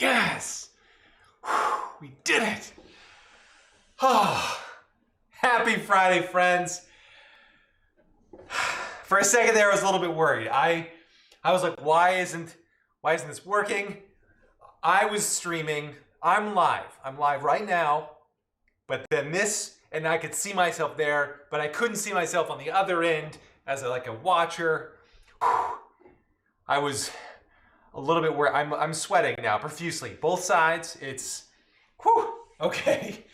Yes! Whew, we did it! Oh, happy Friday, friends. For a second there, I was a little bit worried. I was like, why isn't this working? I was streaming. I'm live. I'm live right now. But then this, and I could see myself there, but I couldn't see myself on the other end as a watcher. Whew. I was a little bit worried. I'm sweating now profusely. Both sides. It's, whew, okay.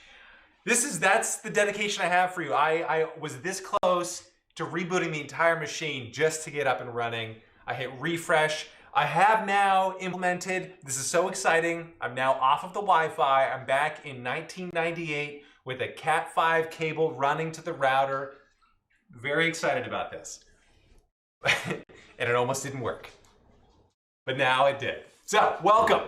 That's the dedication I have for you. I was this close to rebooting the entire machine just to get up and running. I hit refresh. I have now implemented, this is so exciting, I'm now off of the Wi-Fi. I'm back in 1998 with a Cat5 cable running to the router. Very excited about this. And it almost didn't work. But now it did. So, welcome.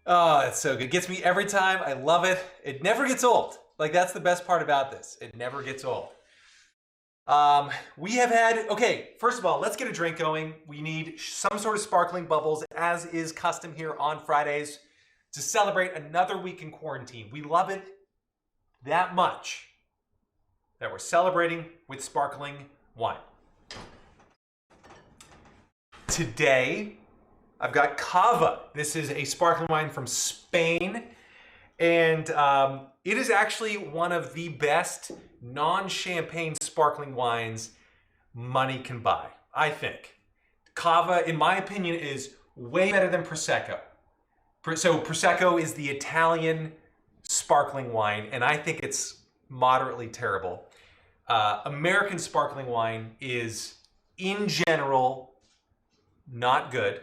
Oh, that's so good. It gets me every time. I love it. It never gets old. Like, that's the best part about this. It never gets old. We have had, okay, first of all, let's get a drink going. We need some sort of sparkling bubbles, as is custom here on Fridays, to celebrate another week in quarantine. We love it that much that we're celebrating with sparkling wine. Today, I've got Cava. This is a sparkling wine from Spain, and it is actually one of the best non-champagne sparkling wines money can buy, I think. Cava, in my opinion, is way better than Prosecco. So Prosecco is the Italian sparkling wine, and I think it's moderately terrible. American sparkling wine is, in general, not good.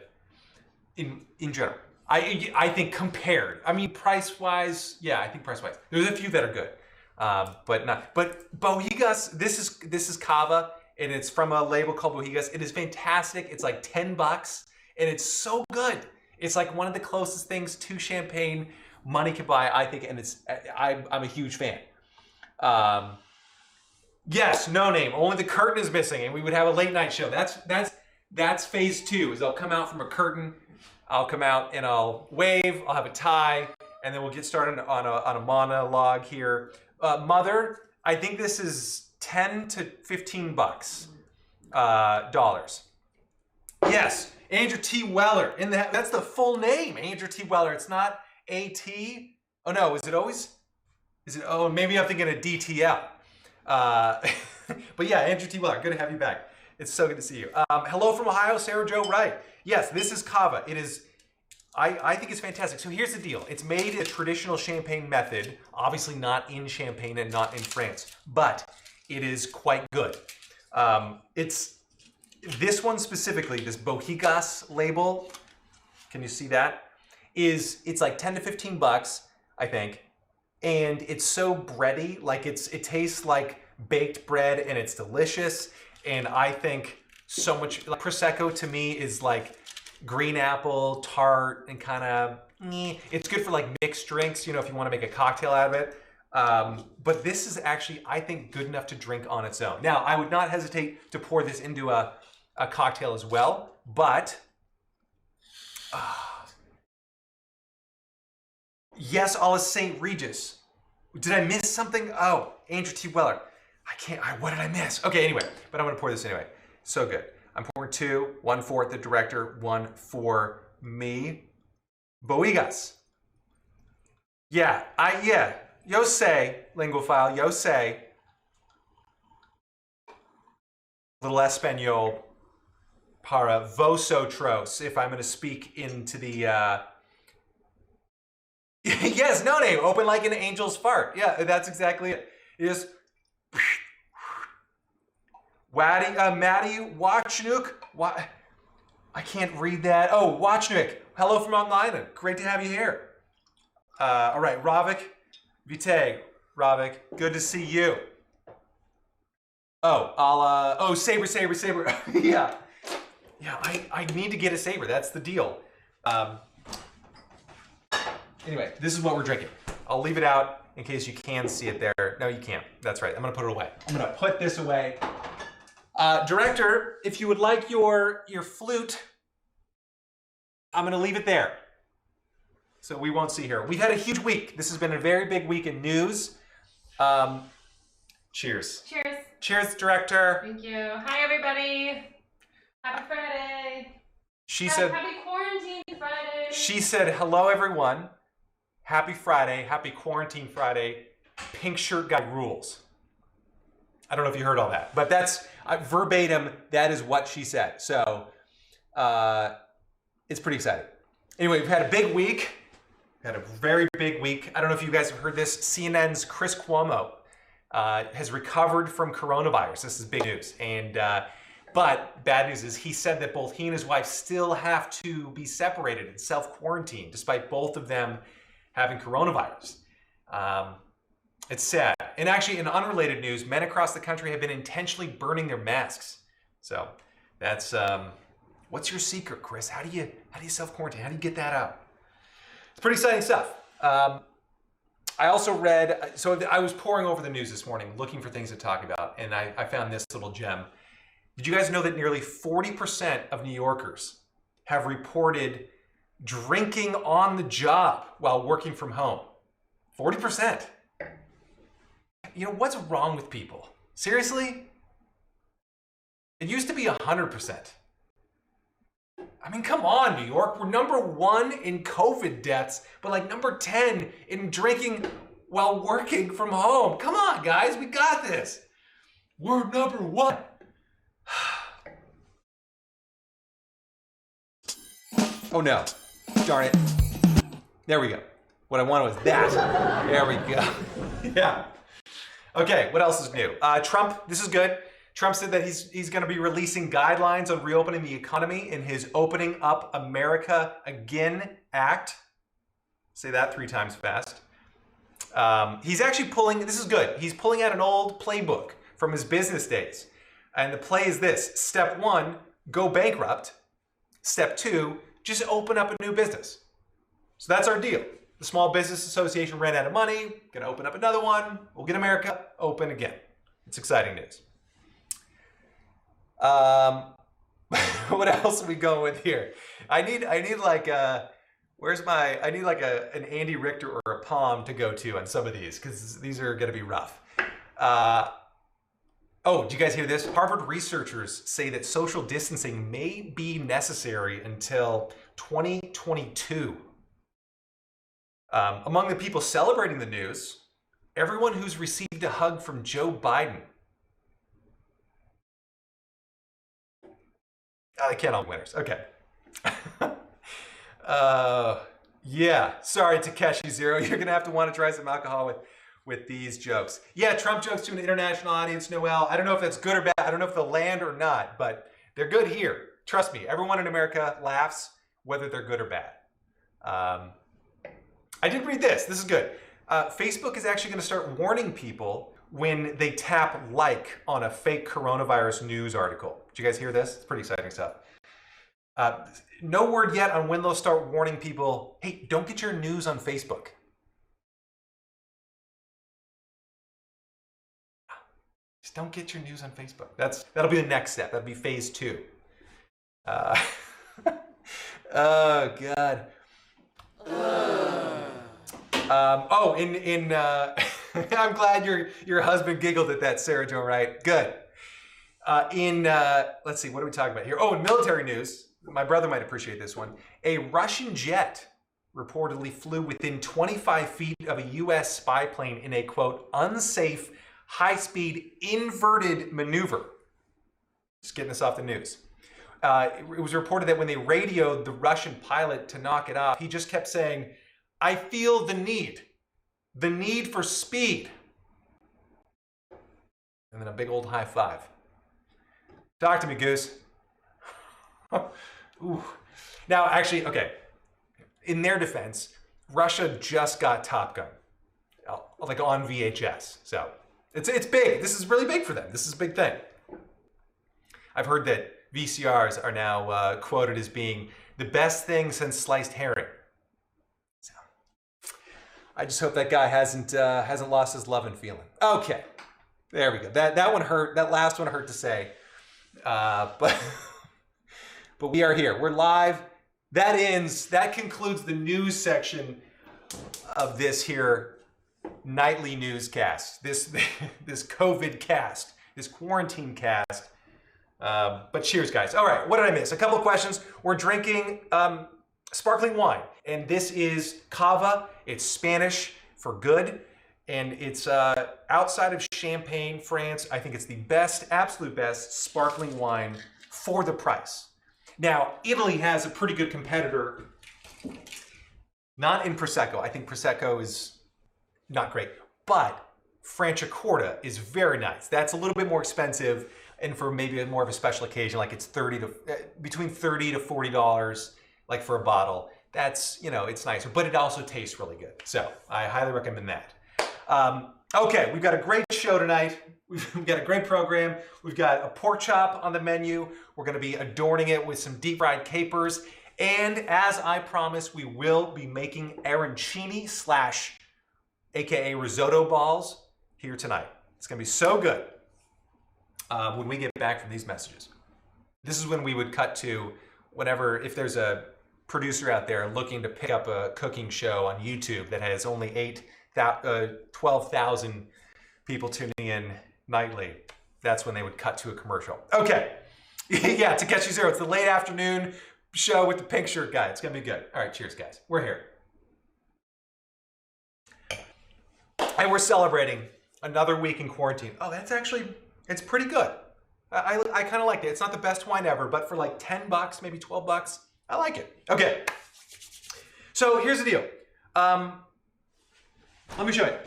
In general, I think compared. I mean, price-wise, yeah, I think price-wise. There's a few that are good, but not. But Bohigas, this is Cava, and it's from a label called Bohigas. It is fantastic. It's like $10, and it's so good. It's like one of the closest things to champagne money can buy, I think, and I'm a huge fan. Yes, no name. Only the curtain is missing, and we would have a late night show. That's phase 2. Is I'll come out from a curtain. I'll come out and I'll wave, I'll have a tie, and then we'll get started on a monologue here. Mother, I think this is 10 to 15 bucks, dollars. Yes, Andrew T. Weller, that's the full name, Andrew T. Weller. It's not A.T. Oh no, oh, maybe I'm thinking of DTL. But yeah, Andrew T. Weller, good to have you back. It's so good to see you. Hello from Ohio, Sarah Jo Wright. Yes, this is Cava. It is, I think it's fantastic. So here's the deal. It's made a traditional champagne method, obviously not in Champagne and not in France, but it is quite good. This one specifically, this Bohigas label, can you see that? It's like 10 to 15 bucks, I think. And it's so bready, like it tastes like baked bread and it's delicious. And I think so much, like Prosecco to me is like green apple, tart, and kind of, it's good for like mixed drinks, if you want to make a cocktail out of it. But this is actually, I think, good enough to drink on its own. Now, I would not hesitate to pour this into a cocktail as well, but yes, a la St. Regis. Did I miss something? Oh, Andrew T. Weller. What did I miss? Okay, anyway, but I'm gonna pour this anyway. So good. I'm pouring 2, 1 for the director, 1 for me. Bohigas. Yeah, yo sé, linguophile, yo sé. Little Espanol para vosotros, if I'm gonna speak into the, yes, no name, open like an angel's fart. Yeah, that's exactly it. It is, Maddie Watchnuk. I can't read that. Oh, Watchnuk. Hello from Long Island. Great to have you here. All right, Ravik. Vite. Ravik. Good to see you. Oh, Saber. Yeah. Yeah, I need to get a saber. That's the deal. Anyway, this is what we're drinking. I'll leave it out in case you can see it there. No, you can't. That's right. I'm going to put it away. I'm going to put this away. Director, if you would like your flute, I'm going to leave it there. So we won't see her. We've had a huge week. This has been a very big week in news. Cheers. Cheers. Cheers, Director. Thank you. Hi, everybody. Happy Friday. Happy Quarantine Friday. She said, hello, everyone. Happy Friday. Happy Quarantine Friday. Pink Shirt Guy rules. I don't know if you heard all that, but that's verbatim. That is what she said. So it's pretty exciting. Anyway, we've had a big week. Had a very big week. I don't know if you guys have heard this. CNN's Chris Cuomo has recovered from coronavirus. This is big news. And but bad news is he said that both he and his wife still have to be separated and self-quarantine, despite both of them having coronavirus. It's sad. And actually, in unrelated news, men across the country have been intentionally burning their masks. So that's what's your secret, Chris? How do you self-quarantine? How do you get that out? It's pretty exciting stuff. I also read, so I was poring over the news this morning, looking for things to talk about, and I found this little gem. Did you guys know that nearly 40% of New Yorkers have reported drinking on the job while working from home? 40%. You know, what's wrong with people? Seriously? It used to be 100%. I mean, come on, New York. We're number 1 in COVID deaths, but like number 10 in drinking while working from home. Come on, guys. We got this. We're number 1. Oh, no. Darn it. There we go. What I wanted was that. There we go. Yeah. Okay, what else is new? Trump, this is good. Trump said that he's going to be releasing guidelines on reopening the economy in his Opening Up America Again Act. Say that 3 times fast. He's actually pulling, this is good, he's pulling out an old playbook from his business days. And the play is this: step 1, go bankrupt. Step 2, just open up a new business. So that's our deal. The Small Business Association ran out of money, gonna open up another one. We'll get America open again. It's exciting news. What else are we going with here? I need like an Andy Richter or a Palm to go to on some of these, because these are gonna be rough. Oh, did you guys hear this? Harvard researchers say that social distancing may be necessary until 2022. Among the people celebrating the news, everyone who's received a hug from Joe Biden. Oh, they can't all be winners. Okay. Yeah. Sorry, Takeshi Zero. You're going to have to want to try some alcohol with these jokes. Yeah, Trump jokes to an international audience, Noel. I don't know if that's good or bad. I don't know if they'll land or not, but they're good here. Trust me, everyone in America laughs, whether they're good or bad. I did read this. This is good. Facebook is actually going to start warning people when they tap like on a fake coronavirus news article. Did you guys hear this? It's pretty exciting stuff. No word yet on when they'll start warning people, hey, don't get your news on Facebook. Just don't get your news on Facebook. That'll be the next step. That'll be phase 2. Oh, God. I'm glad your husband giggled at that, Sarah Jo Wright. Good. Let's see, what are we talking about here? Oh, in military news, my brother might appreciate this one. A Russian jet reportedly flew within 25 feet of a U.S. spy plane in a, quote, unsafe, high-speed, inverted maneuver. Just getting this off the news. It was reported that when they radioed the Russian pilot to knock it off, he just kept saying, I feel the need for speed. And then a big old high five. Talk to me, Goose. Ooh. Now, actually, okay. In their defense, Russia just got Top Gun, like on VHS. So it's big. This is really big for them. This is a big thing. I've heard that VCRs are now quoted as being the best thing since sliced herring. So, I just hope that guy hasn't lost his love and feeling. Okay, there we go. That one hurt. That last one hurt to say, but we are here. We're live. That concludes the news section of this here nightly newscast. This COVID cast. This quarantine cast. But cheers, guys. All right, what did I miss? A couple of questions. We're drinking sparkling wine, and this is cava. It's Spanish for good, and it's outside of Champagne, France. I think it's the best, absolute best sparkling wine for the price. Now, Italy has a pretty good competitor, not in Prosecco. I think Prosecco is not great, but Franciacorta is very nice. That's a little bit more expensive, and for maybe more of a special occasion, like it's between $30 to $40, like for a bottle. That's, it's nicer, but it also tastes really good. So I highly recommend that. Okay, we've got a great show tonight. We've got a great program. We've got a pork chop on the menu. We're going to be adorning it with some deep fried capers. And as I promised, we will be making arancini / AKA risotto balls here tonight. It's going to be so good when we get back from these messages. This is when we would cut to if there's a producer out there looking to pick up a cooking show on YouTube that has only 12,000 people tuning in nightly. That's when they would cut to a commercial. Okay. Yeah, Takeshi Zero. It's the late afternoon show with the pink shirt guy. It's going to be good. All right, cheers, guys. We're here. And we're celebrating another week in quarantine. Oh, it's pretty good. I kind of like it. It's not the best wine ever, but for like $10, maybe $12, I like it. Okay. So here's the deal. Let me show you.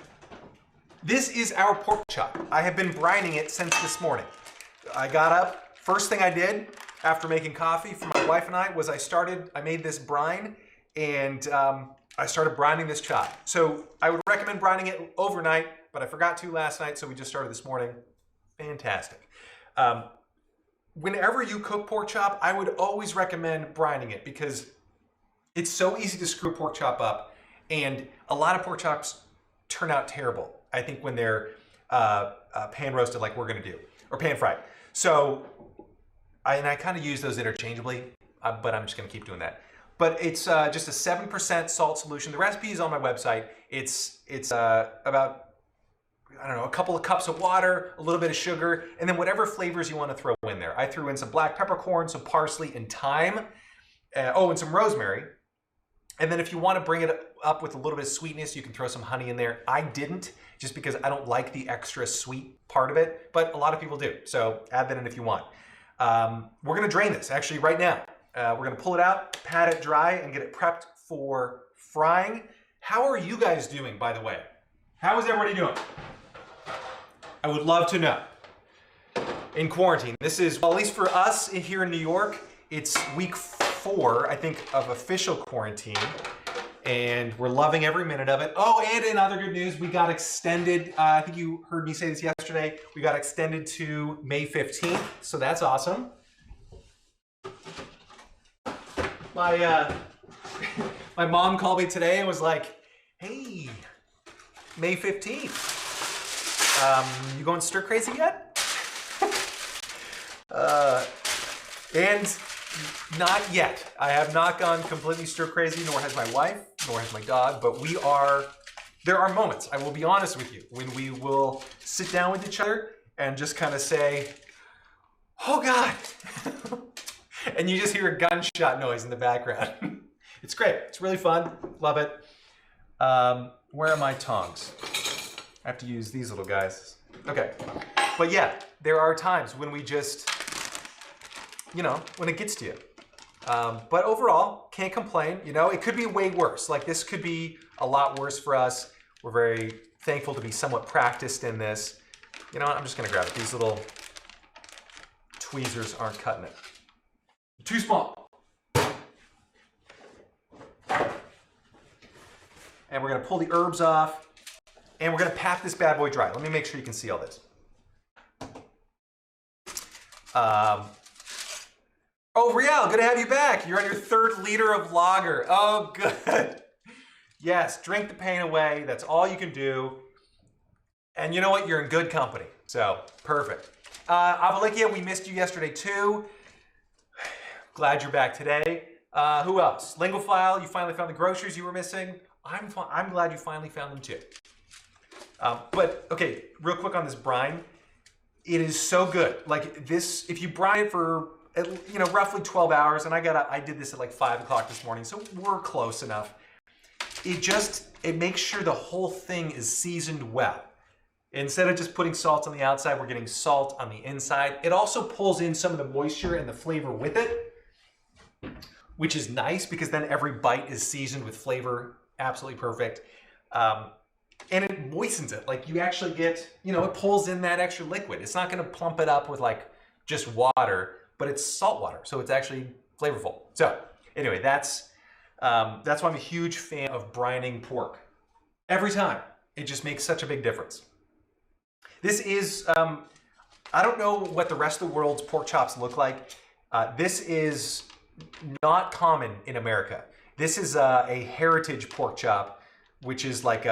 This is our pork chop. I have been brining it since this morning. I got up. First thing I did after making coffee for my wife and I was I made this brine, and I started brining this chop. So I would recommend brining it overnight, but I forgot to last night, so we just started this morning. Fantastic. Whenever you cook pork chop, I would always recommend brining it because it's so easy to screw a pork chop up, and a lot of pork chops turn out terrible, I think, when they're pan roasted like we're going to do, or pan fried. So, I kind of use those interchangeably, but I'm just going to keep doing that. But it's just a 7% salt solution. The recipe is on my website. It's about, I don't know, a couple of cups of water, a little bit of sugar, and then whatever flavors you want to throw in there. I threw in some black peppercorn, some parsley, and thyme. And some rosemary. And then if you want to bring it up with a little bit of sweetness, you can throw some honey in there. I didn't, just because I don't like the extra sweet part of it, but a lot of people do. So add that in if you want. We're going to drain this actually right now. We're going to pull it out, pat it dry, and get it prepped for frying. How are you guys doing, by the way? How is everybody doing? I would love to know. In quarantine, this is, well, at least for us here in New York, it's week 4, I think, of official quarantine, and we're loving every minute of it. Oh, and in other good news, we got extended. I think you heard me say this yesterday. We got extended to May 15th, so that's awesome. My mom called me today and was like, "Hey, May 15th. You going stir crazy yet?" And not yet. I have not gone completely stir crazy, nor has my wife, nor has my dog, but there are moments, I will be honest with you, when we will sit down with each other and just kind of say, "Oh God." And you just hear a gunshot noise in the background. It's great. It's really fun. Love it. Where are my tongs? I have to use these little guys. Okay. But yeah, there are times when we just, when it gets to you. But overall, can't complain. It could be way worse. Like, this could be a lot worse for us. We're very thankful to be somewhat practiced in this. You know what? I'm just going to grab it. These little tweezers aren't cutting it. Too small. And we're going to pull the herbs off. And we're going to pat this bad boy dry. Let me make sure you can see all this. Oh, Riel, good to have you back. You're on your 3rd liter of lager. Oh, good. Yes, drink the pain away. That's all you can do. And you know what? You're in good company. So, perfect. Avalikia, we missed you yesterday too. Glad you're back today. Who else? Linguophile, you finally found the groceries you were missing. I'm glad you finally found them too. But, okay, real quick on this brine. It is so good. Like this, if you brine it for roughly 12 hours, and I did this at like 5 o'clock this morning, so we're close enough. It makes sure the whole thing is seasoned well. Instead of just putting salt on the outside, we're getting salt on the inside. It also pulls in some of the moisture and the flavor with it, which is nice because then every bite is seasoned with flavor. Absolutely perfect. And it moistens it. Like you actually get, it pulls in that extra liquid. It's not going to plump it up with like just water, but it's salt water. So it's actually flavorful. So anyway, that's why I'm a huge fan of brining pork. Every time. It just makes such a big difference. This is, I don't know what the rest of the world's pork chops look like. This is not common in America. This is a heritage pork chop, which is like,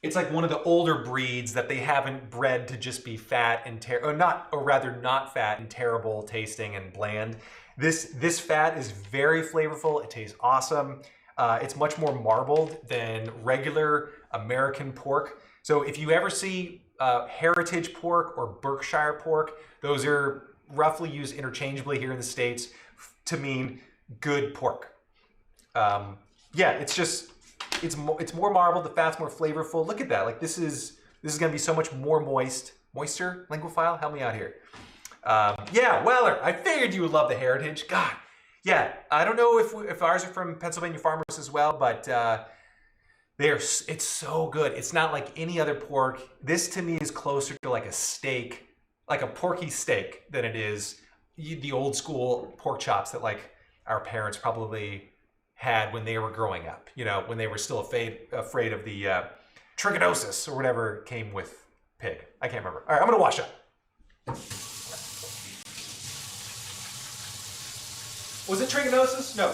it's like one of the older breeds that they haven't bred to just be fat and not fat and terrible tasting and bland. This fat is very flavorful. It tastes awesome. It's much more marbled than regular American pork. So if you ever see heritage pork or Berkshire pork, those are roughly used interchangeably here in the States to mean good pork. Yeah, it's more marbled, the fat's more flavorful. Look at that, like this is gonna be so much more moisture, linguophile, help me out here. Yeah, Weller, I figured you would love the heritage. God, yeah, I don't know if ours are from Pennsylvania farmers as well, but it's so good. It's not like any other pork. This to me is closer to like a steak, like a porky steak than it is the old school pork chops that like our parents probably had when they were growing up, when they were still afraid of the trichinosis or whatever came with pig. I can't remember. All right, I'm gonna wash up. Was it trichinosis? No,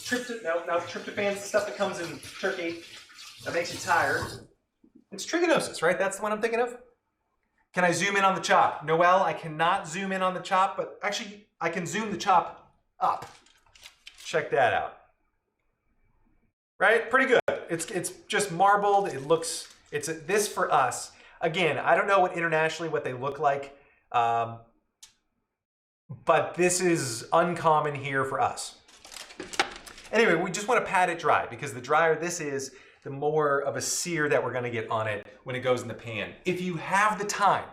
tryptophan's the stuff that comes in turkey that makes you tired. It's trichinosis, right? That's the one I'm thinking of. Can I zoom in on the chop? Noelle, I cannot zoom in on the chop, but actually I can zoom the chop up. Check that out. Right? Pretty good. It's just marbled. It's this for us. Again, I don't know internationally what they look like, but this is uncommon here for us. Anyway, we just want to pat it dry because the drier this is, the more of a sear that we're going to get on it when it goes in the pan. If you have the time,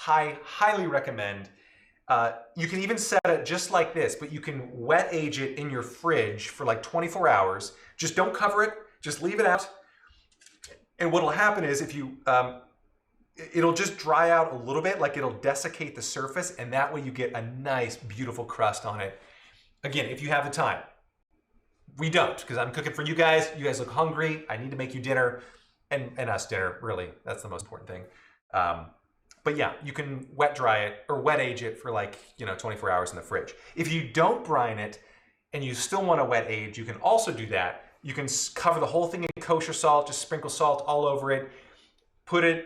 I highly recommend, you can even set it just like this, but you can wet age it in your fridge for like 24 hours. Just don't cover it, just leave it out. And what'll happen is if you, it'll just dry out a little bit, like it'll desiccate the surface, and that way you get a nice, beautiful crust on it. Again, if you have the time. We don't, because I'm cooking for you guys. You guys look hungry. I need to make you dinner, and us dinner, really. That's the most important thing. But yeah, you can wet dry it or wet age it for like, 24 hours in the fridge. If you don't brine it and you still want to wet age, you can also do that. You can cover the whole thing in kosher salt, just sprinkle salt all over it, put it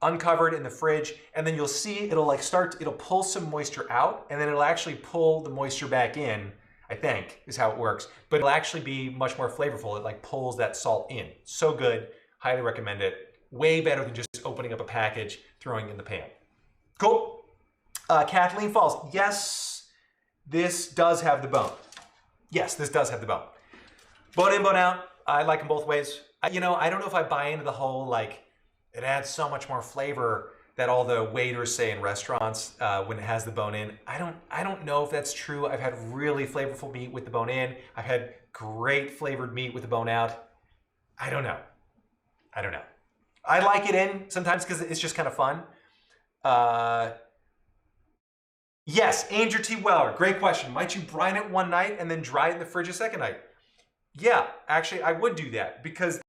uncovered in the fridge, and then you'll see it'll pull some moisture out, and then it'll actually pull the moisture back in, I think, is how it works. But it'll actually be much more flavorful. It like pulls that salt in. So good. Highly recommend it. Way better than just opening up a package, throwing it in the pan. Cool. Kathleen Falls. Yes, this does have the bone. Yes, this does have the bone. Bone in, bone out. I like them both ways. I don't know if I buy into the whole, like, it adds so much more flavor that all the waiters say in restaurants when it has the bone in. I don't know if that's true. I've had really flavorful meat with the bone in. I've had great flavored meat with the bone out. I don't know. I like it in sometimes because it's just kind of fun. Yes, Andrew T. Weller, great question. Might you brine it one night and then dry it in the fridge a second night? Yeah, actually I would do that because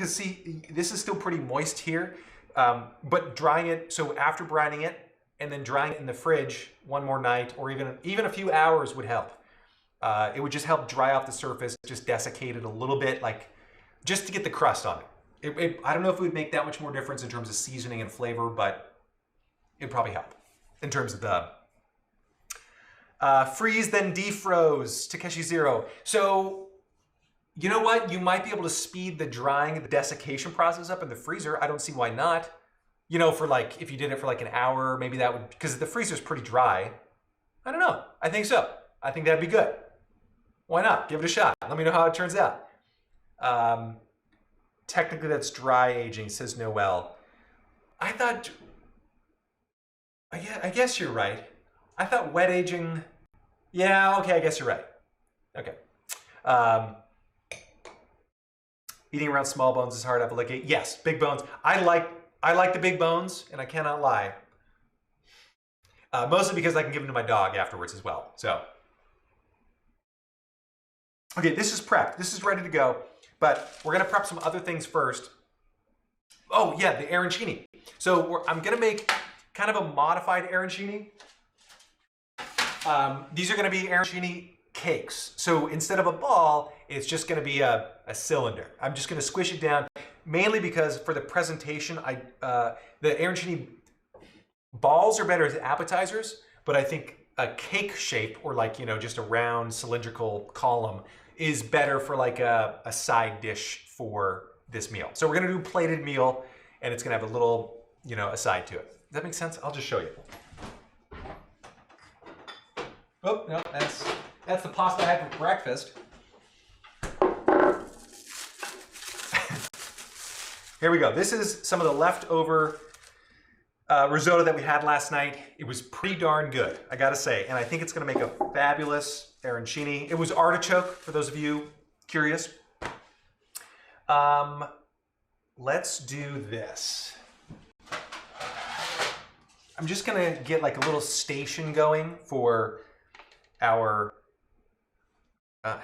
see, this is still pretty moist here. But drying it, so after brining it and then drying it in the fridge one more night, or even a few hours would help. It would just help dry off the surface, just desiccate it a little bit, like just to get the crust on it. I don't know if it would make that much more difference in terms of seasoning and flavor, but it'd probably help in terms of the freeze then defroze. Takeshi Zero. So you know what? You might be able to speed the drying and the desiccation process up in the freezer. I don't see why not. You know, for like, if you did it for like an hour, maybe that would, because the freezer's pretty dry. I don't know. I think so. I think that'd be good. Why not? Give it a shot. Let me know how it turns out. Technically, that's dry aging, says Noel. I thought, I guess you're right. I thought wet aging, yeah, okay, I guess you're right. Okay. Eating around small bones is hard. Yes, big bones. I like the big bones, and I cannot lie. Mostly because I can give them to my dog afterwards as well. So, okay, this is prepped. This is ready to go. But we're gonna prep some other things first. Oh yeah, the arancini. So I'm gonna make kind of a modified arancini. These are gonna be arancini cakes. So instead of a ball, it's just gonna be a cylinder. I'm just gonna squish it down, mainly because for the presentation, the arancini balls are better as appetizers, but I think a cake shape, or like, you know, just a round cylindrical column, is better for like a side dish for this meal. So we're gonna do a plated meal, and it's gonna have a little, you know, aside to it. Does that make sense? I'll just show you. Oh, no, that's the pasta I had for breakfast. Here we go. This is some of the leftover risotto that we had last night. It was pretty darn good, I gotta say. And I think it's gonna make a fabulous arancini. It was artichoke, for those of you curious. Let's do this. I'm just gonna get like a little station going for our,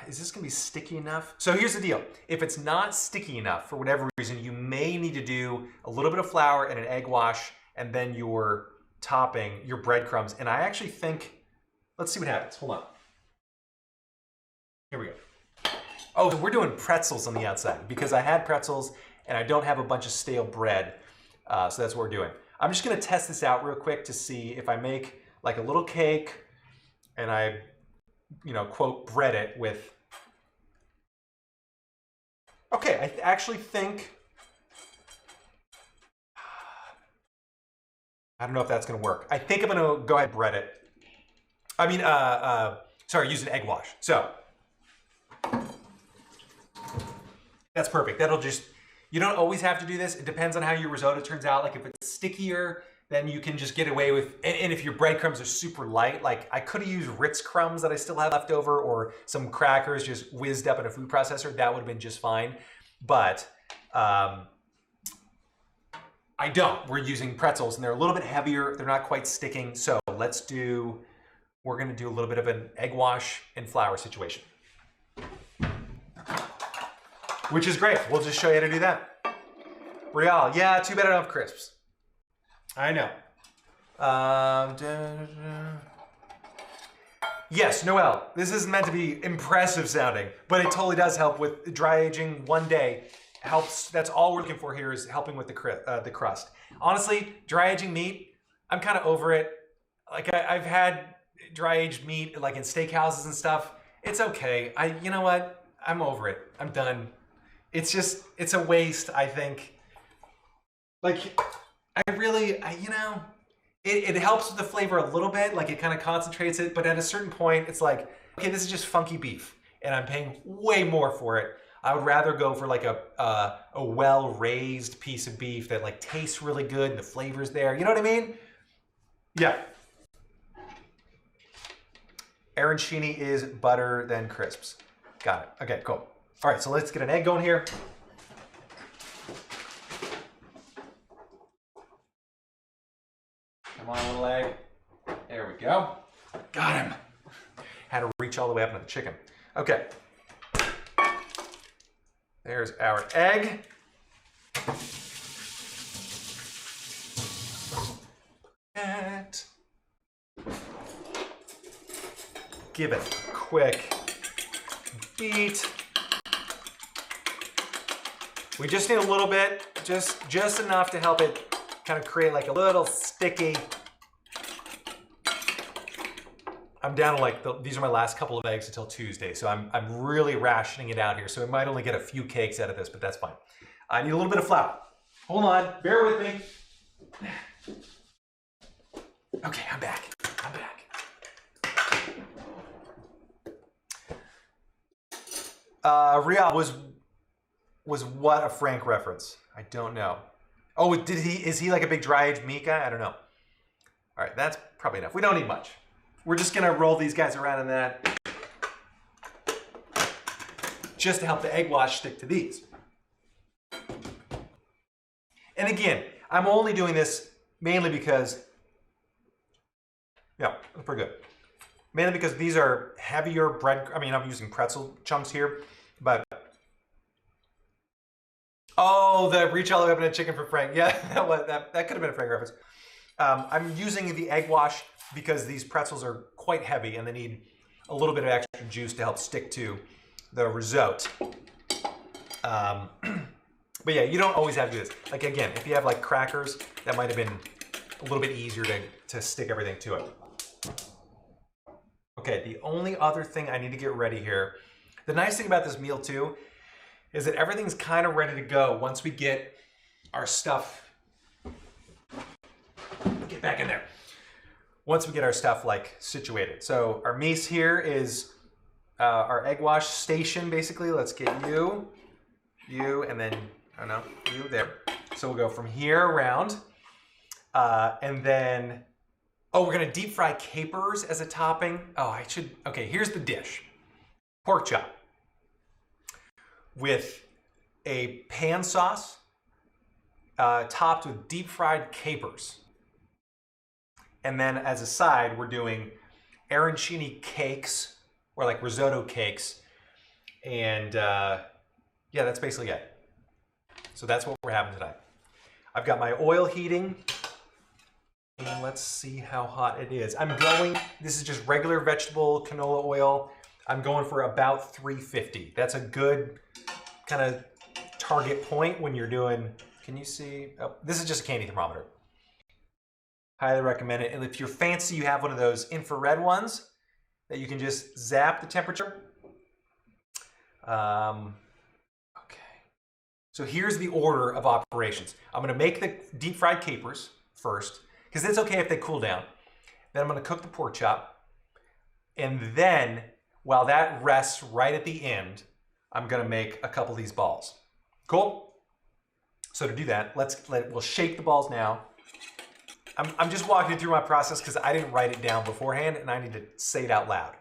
is this gonna be sticky enough? So here's the deal. If it's not sticky enough, for whatever reason, you may need to do a little bit of flour and an egg wash, and then your topping, your breadcrumbs. And I actually think, let's see what happens. Hold on. Here we go. Oh, so we're doing pretzels on the outside because I had pretzels and I don't have a bunch of stale bread. So that's what we're doing. I'm just gonna test this out real quick to see if I make like a little cake and I, you know, quote, bread it with. Okay, I actually think, I don't know if that's gonna work. I think I'm gonna go ahead and bread it. I mean, sorry, use an egg wash. So, that's perfect. That'll just, you don't always have to do this. It depends on how your risotto turns out. Like if it's stickier, then you can just get away with, and if your breadcrumbs are super light, like I could have used Ritz crumbs that I still had left over, or some crackers just whizzed up in a food processor. That would have been just fine. But I don't. We're using pretzels and they're a little bit heavier. They're not quite sticking. So we're gonna do a little bit of an egg wash and flour situation. Which is great. We'll just show you how to do that. Real, yeah, too bad I don't have crisps. I know. Yes, Noel, this isn't meant to be impressive sounding, but it totally does help with dry aging. One day helps. That's all we're looking for here, is helping with the crust. Honestly, dry aging meat, I'm kind of over it. Like I've had dry aged meat like in steakhouses and stuff. It's okay. You know what? I'm over it. I'm done. It's just, it's a waste, I think. Like, you know, it helps with the flavor a little bit, like it kind of concentrates it, but at a certain point, it's like, okay, this is just funky beef, and I'm paying way more for it. I would rather go for like a well-raised piece of beef that like tastes really good and the flavor's there. You know what I mean? Yeah. Arancini is butter than crisps. Got it. Okay, cool. All right, so let's get an egg going here. Come on, little egg. There we go. Got him. Had to reach all the way up into the chicken. Okay. There's our egg. Give it a quick beat. We just need a little bit, just enough to help it kind of create like a little sticky. I'm down to like, these are my last couple of eggs until Tuesday, so I'm really rationing it out here. So we might only get a few cakes out of this, but that's fine. I need a little bit of flour. Hold on, bear with me. Okay, I'm back. Riyadh was what a Frank reference? I don't know. Oh, is he like a big dry-aged meat guy? I don't know. All right, that's probably enough. We don't need much. We're just gonna roll these guys around in that just to help the egg wash stick to these. And again, I'm only doing this mainly because, yeah, that's pretty good. Mainly because these are heavier bread. I mean, I'm using pretzel chunks here, but oh, the reach all the way up in a chicken for Frank. Yeah, that could have been a Frank reference. I'm using the egg wash because these pretzels are quite heavy and they need a little bit of extra juice to help stick to the risotto. But yeah, you don't always have to do this. Like again, if you have like crackers, that might have been a little bit easier to stick everything to it. Okay, the only other thing I need to get ready here, the nice thing about this meal too, is that everything's kind of ready to go once we get our stuff, get back in there. Once we get our stuff like situated. So our mise here is our egg wash station basically. Let's get you, and then, I don't know, you there. So we'll go from here around and then, oh, we're gonna deep fry capers as a topping. Oh, okay, here's the dish. Pork chop with a pan sauce topped with deep fried capers. And then as a side, we're doing arancini cakes, or like risotto cakes. And yeah, that's basically it. So that's what we're having tonight. I've got my oil heating. And let's see how hot it is. This is just regular vegetable canola oil. I'm going for about 350. That's a good kind of target point when you're doing, can you see? Oh, this is just a candy thermometer. Highly recommend it. And if you're fancy, you have one of those infrared ones that you can just zap the temperature. Okay. So here's the order of operations. I'm gonna make the deep fried capers first, because it's okay if they cool down. Then I'm gonna cook the pork chop. And then, while that rests right at the end, I'm gonna make a couple of these balls. Cool? So to do that, we'll shake the balls now. I'm just walking you through my process because I didn't write it down beforehand and I need to say it out loud.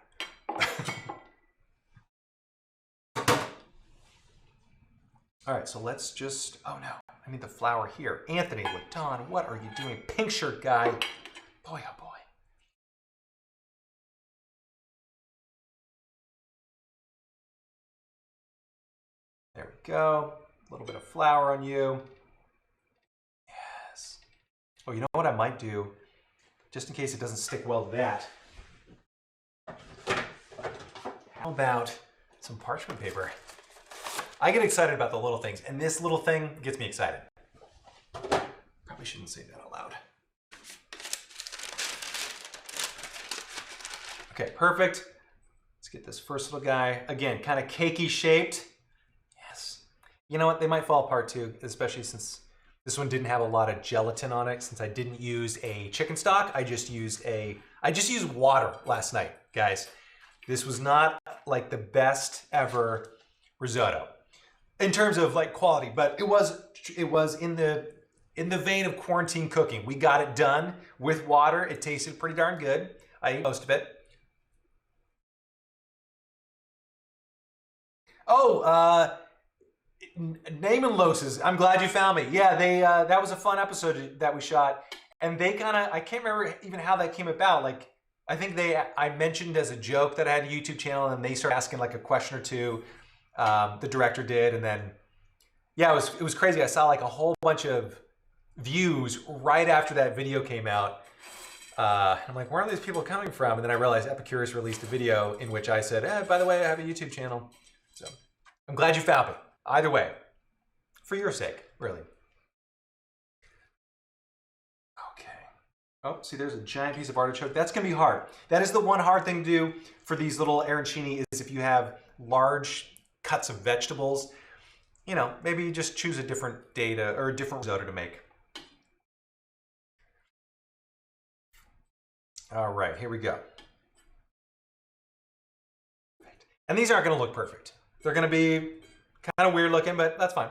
All right, so let's just, oh no, I need the flour here. Anthony Ladon, what are you doing? Pink shirt guy. Boy, oh boy. There we go. A little bit of flour on you. Yes. Oh, you know what I might do? Just in case it doesn't stick well to that. How about some parchment paper? I get excited about the little things, and this little thing gets me excited. Probably shouldn't say that out loud. Okay, perfect. Let's get this first little guy. Again, kind of cakey shaped. Yes. You know what? They might fall apart too, especially since this one didn't have a lot of gelatin on it. Since I didn't use a chicken stock, I just used water last night, guys. This was not like the best ever risotto in terms of like quality, but it was in the vein of quarantine cooking. We got it done with water. It tasted pretty darn good. I ate most of it. Oh, Naaman Loses. I'm glad you found me. Yeah, that was a fun episode that we shot, and they I can't remember even how that came about. Like, I think I mentioned as a joke that I had a YouTube channel, and they started asking like a question or two. The director did, and then yeah, it was crazy. I saw like a whole bunch of views right after that video came out, I'm like, where are these people coming from? And then I realized Epicurus released a video in which I said, by the way, I have a YouTube channel. So I'm glad you found me. Either way, for your sake, really. Okay. Oh, see, there's a giant piece of artichoke. That's going to be hard. That is the one hard thing to do for these little arancini is if you have large cuts of vegetables, you know, maybe you just choose a different data or a different risotto to make. All right, here we go. And these aren't going to look perfect. They're going to be kind of weird looking, but that's fine.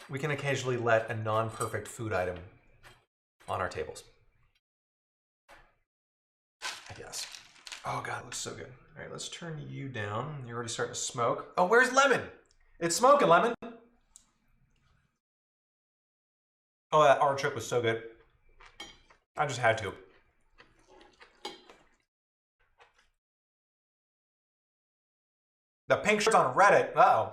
We can occasionally let a non-perfect food item on our tables, I guess. Oh God, it looks so good. All right, let's turn you down. You're already starting to smoke. Oh, where's lemon? It's smoking, lemon. Oh, that artichoke was so good. I just had to. The pink shirt's on Reddit. Uh-oh.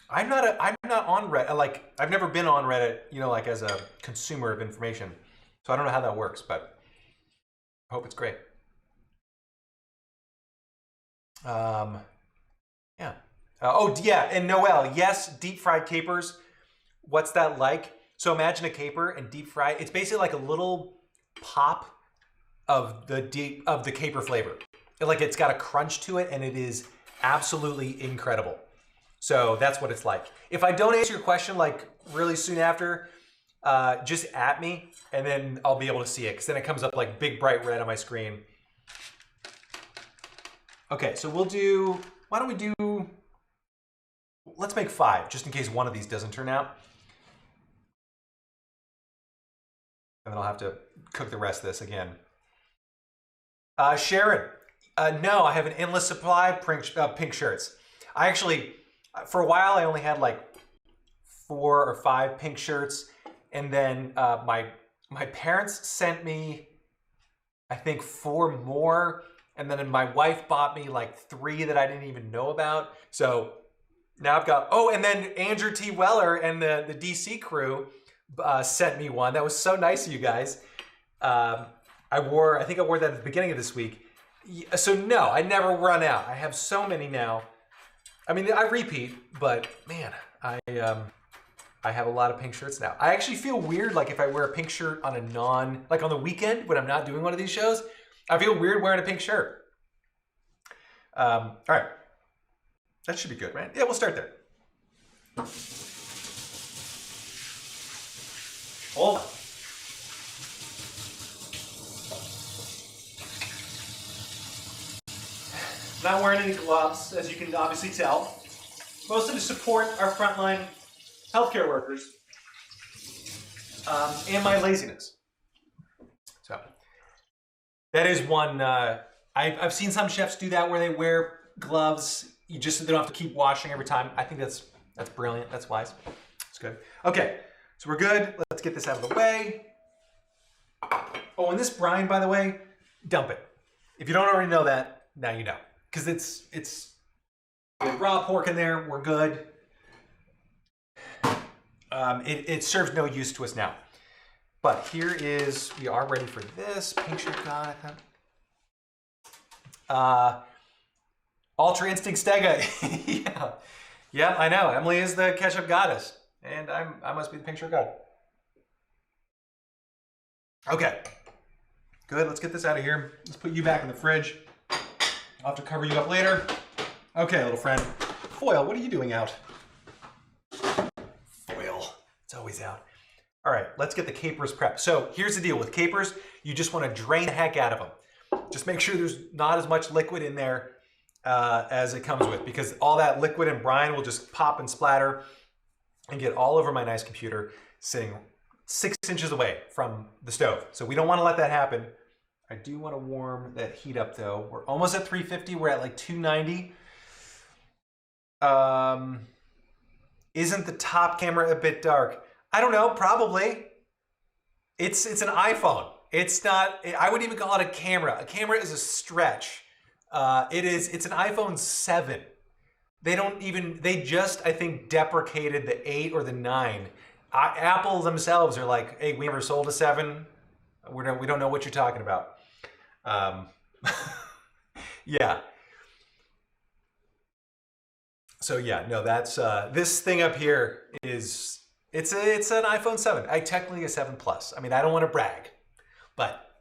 I'm not on Reddit. Like, I've never been on Reddit, you know, like as a consumer of information. So I don't know how that works, but I hope it's great. Yeah. Oh, yeah, and Noel, yes, deep fried capers. What's that like? So imagine a caper and deep fry. It's basically like a little pop of the caper flavor. Like it's got a crunch to it and it is absolutely incredible. So that's what it's like. If I don't answer your question like really soon after, just at me and then I'll be able to see it because then it comes up like big bright red on my screen. Okay, so we'll do, why don't we do, let's make 5 just in case one of these doesn't turn out. And then I'll have to cook the rest of this again. Sharon, no, I have an endless supply of pink shirts. I actually, for a while, I only had like 4 or 5 pink shirts. And then my parents sent me, I think 4 more. And then my wife bought me like 3 that I didn't even know about. So now I've got, oh, and then Andrew T. Weller and the DC crew sent me one. That was so nice of you guys. I think I wore that at the beginning of this week. So no, I never run out. I have so many now. I mean, I repeat, but man, I have a lot of pink shirts now. I actually feel weird, like if I wear a pink shirt on like on the weekend when I'm not doing one of these shows, I feel weird wearing a pink shirt. All right, that should be good, right? Yeah, we'll start there. Hold on. Not wearing any gloves, as you can obviously tell. Mostly to support our frontline healthcare workers and my laziness. So that is one. I've seen some chefs do that where they wear gloves. They don't have to keep washing every time. I think that's brilliant. That's wise. It's good. Okay, so we're good. Let's get this out of the way. Oh, and this brine, by the way, dump it. If you don't already know that, now you know. Because it's raw pork in there, we're good. It serves no use to us now. But we are ready for this. Pink shirt guy, I thought. Ultra Instinct Stega. Yeah, I know. Emily is the ketchup goddess. And I must be the pink shirt god. Okay. Good, let's get this out of here. Let's put you back in the fridge. I'll have to cover you up later. Okay, little friend. Foil, what are you doing out? Foil, it's always out. All right, let's get the capers prepped. So here's the deal with capers. You just want to drain the heck out of them. Just make sure there's not as much liquid in there as it comes with, because all that liquid and brine will just pop and splatter and get all over my nice computer sitting 6 inches away from the stove. So we don't want to let that happen. I do want to warm that heat up though. We're almost at 350. We're at like 290. Isn't the top camera a bit dark? I don't know, probably. It's an iPhone. It's not, I wouldn't even call it a camera. A camera is a stretch. It's an iPhone 7. they just, I think, deprecated the 8 or the 9. Apple themselves are like, hey, we never sold a 7. We don't know what you're talking about. Yeah. So yeah, no, that's this thing up here is it's an iPhone 7. Technically a 7 Plus. I mean, I don't want to brag, but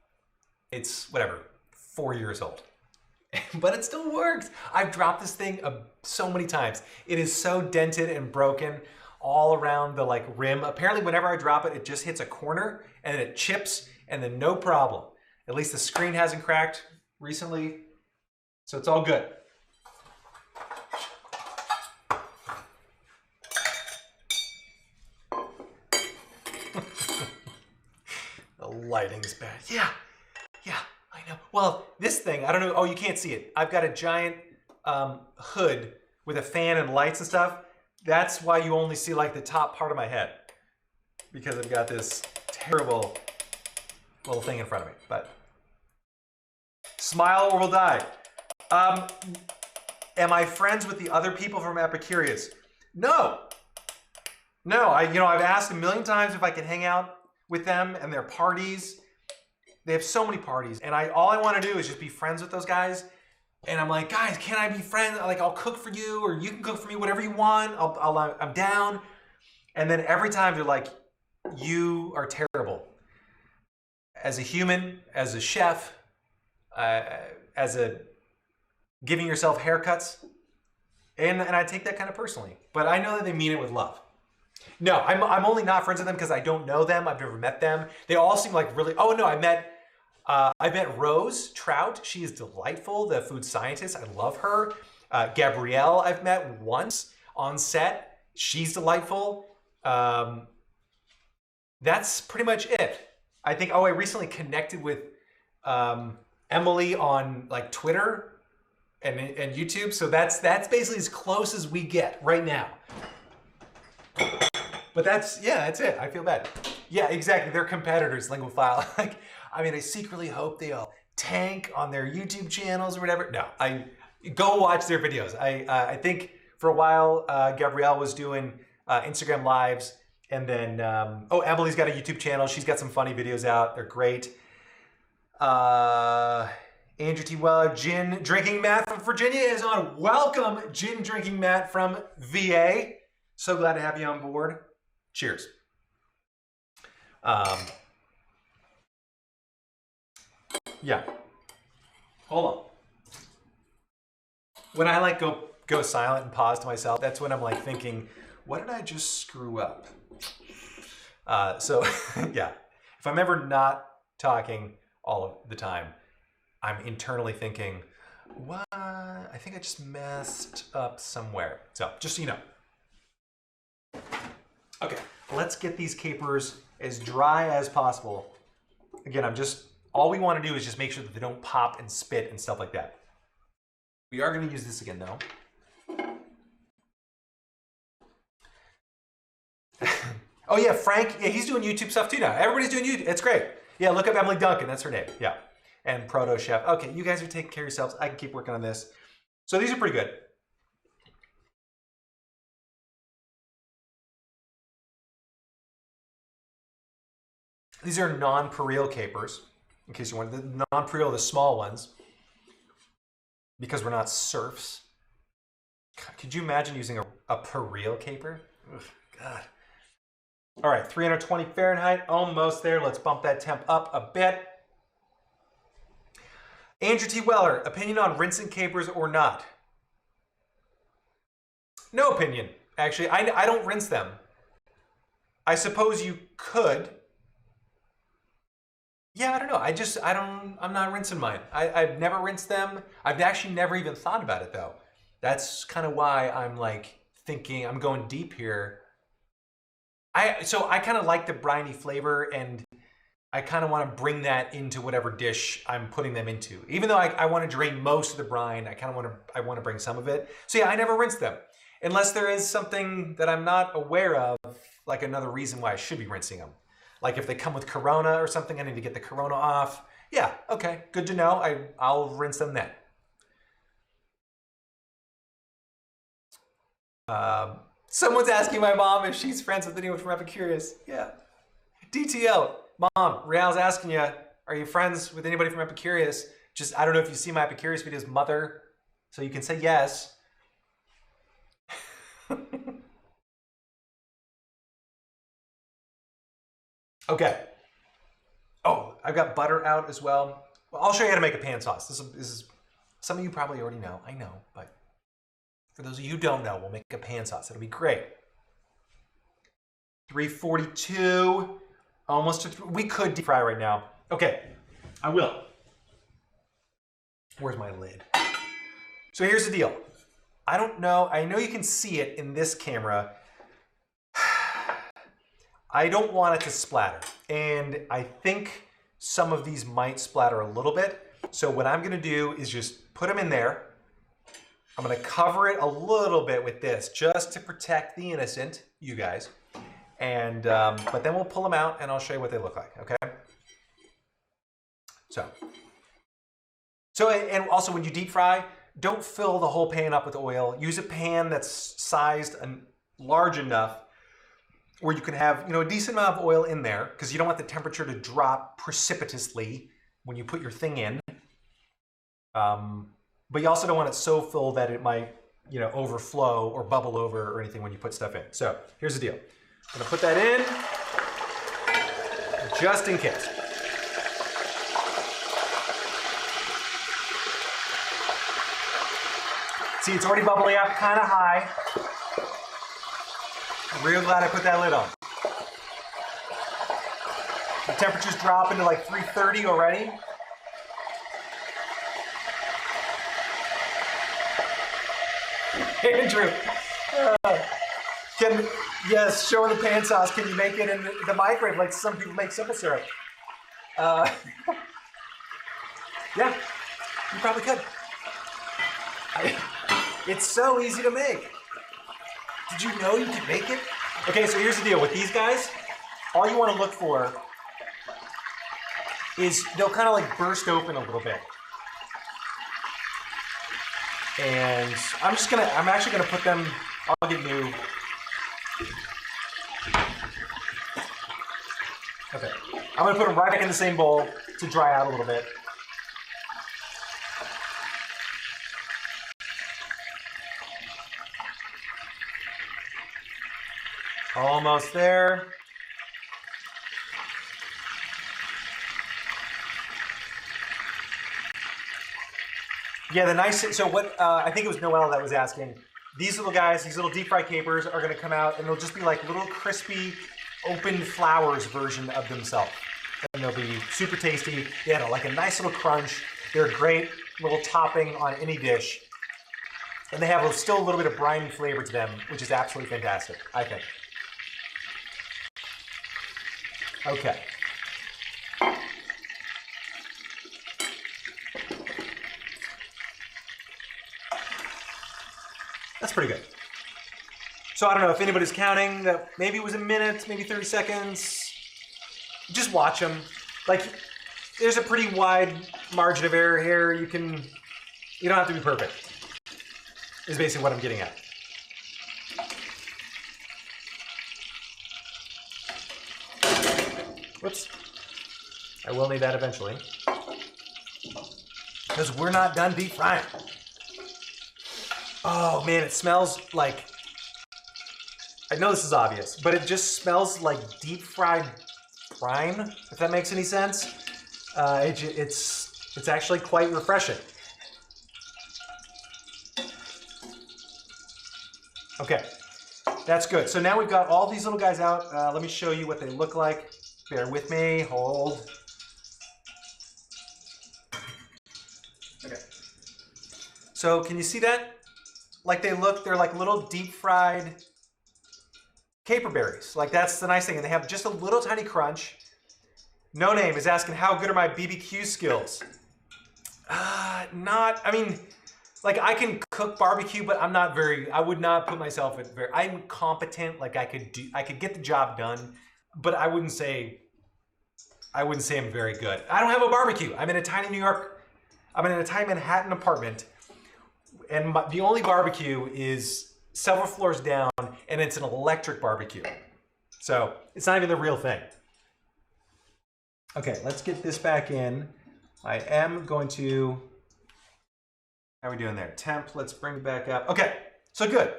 it's whatever, 4 years old. But it still works. I've dropped this thing so many times. It is so dented and broken all around the like rim. Apparently, whenever I drop it, it just hits a corner and then it chips, and then no problem. At least the screen hasn't cracked recently, so it's all good. The lighting's bad. Yeah. I know. Well, this thing, I don't know. Oh, you can't see it. I've got a giant hood with a fan and lights and stuff. That's why you only see like the top part of my head, because I've got this terrible little thing in front of me. But smile or we'll die. Am I friends with the other people from Epicurious? No. I've asked a million times if I can hang out with them and their parties. They have so many parties, and all I want to do is just be friends with those guys. And I'm like, guys, can I be friends? Like, I'll cook for you, or you can cook for me, whatever you want. I'm down. And then every time they're like, you are terrible. As a human, as a chef, giving yourself haircuts. And I take that kind of personally. But I know that they mean it with love. No, I'm only not friends with them because I don't know them. I've never met them. They all seem like really, oh no, I met Rose Trout. She is delightful, the food scientist. I love her. Gabrielle I've met once on set. She's delightful. That's pretty much it. I think, I recently connected with Emily on like Twitter and YouTube. So that's basically as close as we get right now. But that's it. I feel bad. Yeah, exactly. They're competitors, Linguophile. I secretly hope they all tank on their YouTube channels or whatever. No, I go watch their videos. I think for a while, Gabrielle was doing Instagram lives, and then Emily's got a YouTube channel. She's got some funny videos out. They're great. Andrew T. Weller, Gin Drinking Matt from Virginia is on. Welcome, Gin Drinking Matt from VA. So glad to have you on board. Cheers. Yeah. Hold on. When I like go silent and pause to myself, that's when I'm like thinking, what did I just screw up? So yeah, if I'm ever not talking all of the time, I'm internally thinking, what? I think I just messed up somewhere. So just so you know. Okay, let's get these capers as dry as possible. Again, all we want to do is just make sure that they don't pop and spit and stuff like that. We are going to use this again though. Oh yeah, Frank, yeah, he's doing YouTube stuff too now. Everybody's doing YouTube, it's great. Yeah, look up Emily Duncan, that's her name, yeah. And Proto Chef. Okay, you guys are taking care of yourselves. I can keep working on this. So these are pretty good. These are non-peril capers, in case you want. The non-peril are the small ones, because we're not serfs. God, could you imagine using a peril caper? Ugh, God. All right, 320 Fahrenheit, almost there. Let's bump that temp up a bit. Andrew T. Weller, opinion on rinsing capers or not? No opinion, actually. I don't rinse them. I suppose you could. Yeah, I don't know. I'm not rinsing mine. I've never rinsed them. I've actually never even thought about it though. That's kind of why I'm like thinking, I'm going deep here. So I kind of like the briny flavor, and I kind of want to bring that into whatever dish I'm putting them into. Even though I want to drain most of the brine, I want to bring some of it. So yeah, I never rinse them. Unless there is something that I'm not aware of, like another reason why I should be rinsing them. Like if they come with Corona or something, I need to get the Corona off. Yeah, okay, good to know. I'll rinse them then. Someone's asking my mom if she's friends with anyone from Epicurious. Yeah. DTL. Mom, Real's asking you, are you friends with anybody from Epicurious? Just, I don't know if you see my Epicurious videos, mother, so you can say yes. Okay. Oh, I've got butter out as well. Well, I'll show you how to make a pan sauce. This is some of you probably already know. I know, but for those of you who don't know, we'll make a pan sauce. It'll be great. 342, almost to we could deep fry right now. Okay, I will. Where's my lid? So here's the deal. I don't know. I know you can see it in this camera. I don't want it to splatter. And I think some of these might splatter a little bit. So what I'm gonna do is just put them in there. I'm gonna cover it a little bit with this just to protect the innocent, you guys. And, but then we'll pull them out and I'll show you what they look like, okay? So, and also when you deep fry, don't fill the whole pan up with oil. Use a pan that's sized and large enough where you can have, a decent amount of oil in there because you don't want the temperature to drop precipitously when you put your thing in. But you also don't want it so full that it might, overflow or bubble over or anything when you put stuff in. So here's the deal. I'm gonna put that in just in case. See, it's already bubbling up kind of high. I'm real glad I put that lid on. The temperature's dropping to like 330 already. Andrew, yes, showing the pan sauce. Can you make it in the microwave like some people make simple syrup? Yeah, you probably could. It's so easy to make. Did you know you could make it? Okay, so here's the deal with these guys. All you want to look for is they'll kind of like burst open a little bit. And I'm actually gonna put them, I'll give you, okay. I'm gonna put them right back in the same bowl to dry out a little bit. Almost there. Yeah, so what, I think it was Noel that was asking, these little guys, these little deep fried capers are gonna come out and they'll just be like little crispy, open flowers version of themselves. And they'll be super tasty. They had like a nice little crunch. They're a great little topping on any dish. And they have still a little bit of briny flavor to them, which is absolutely fantastic, I think. Okay. That's pretty good. So I don't know if anybody's counting that maybe it was a minute, maybe 30 seconds. Just watch them. Like, there's a pretty wide margin of error here. You don't have to be perfect, is basically what I'm getting at. Whoops. I will need that eventually. Because we're not done deep frying. Oh man, it smells like, I know this is obvious, but it just smells like deep fried brine, if that makes any sense. It's actually quite refreshing. Okay, that's good. So now we've got all these little guys out. Let me show you what they look like. Bear with me, hold. Okay. So can you see that? Like they're like little deep fried caper berries. Like that's the nice thing. And they have just a little tiny crunch. No Name is asking, how good are my BBQ skills? I mean, like I can cook barbecue, but I would not put myself at I'm competent. Like I could get the job done, but I wouldn't say I'm very good. I don't have a barbecue. I'm in a tiny Manhattan apartment. And the only barbecue is several floors down, and it's an electric barbecue. So it's not even the real thing. Okay, let's get this back in. I am going to, how are we doing there? Temp, let's bring it back up. Okay, so good.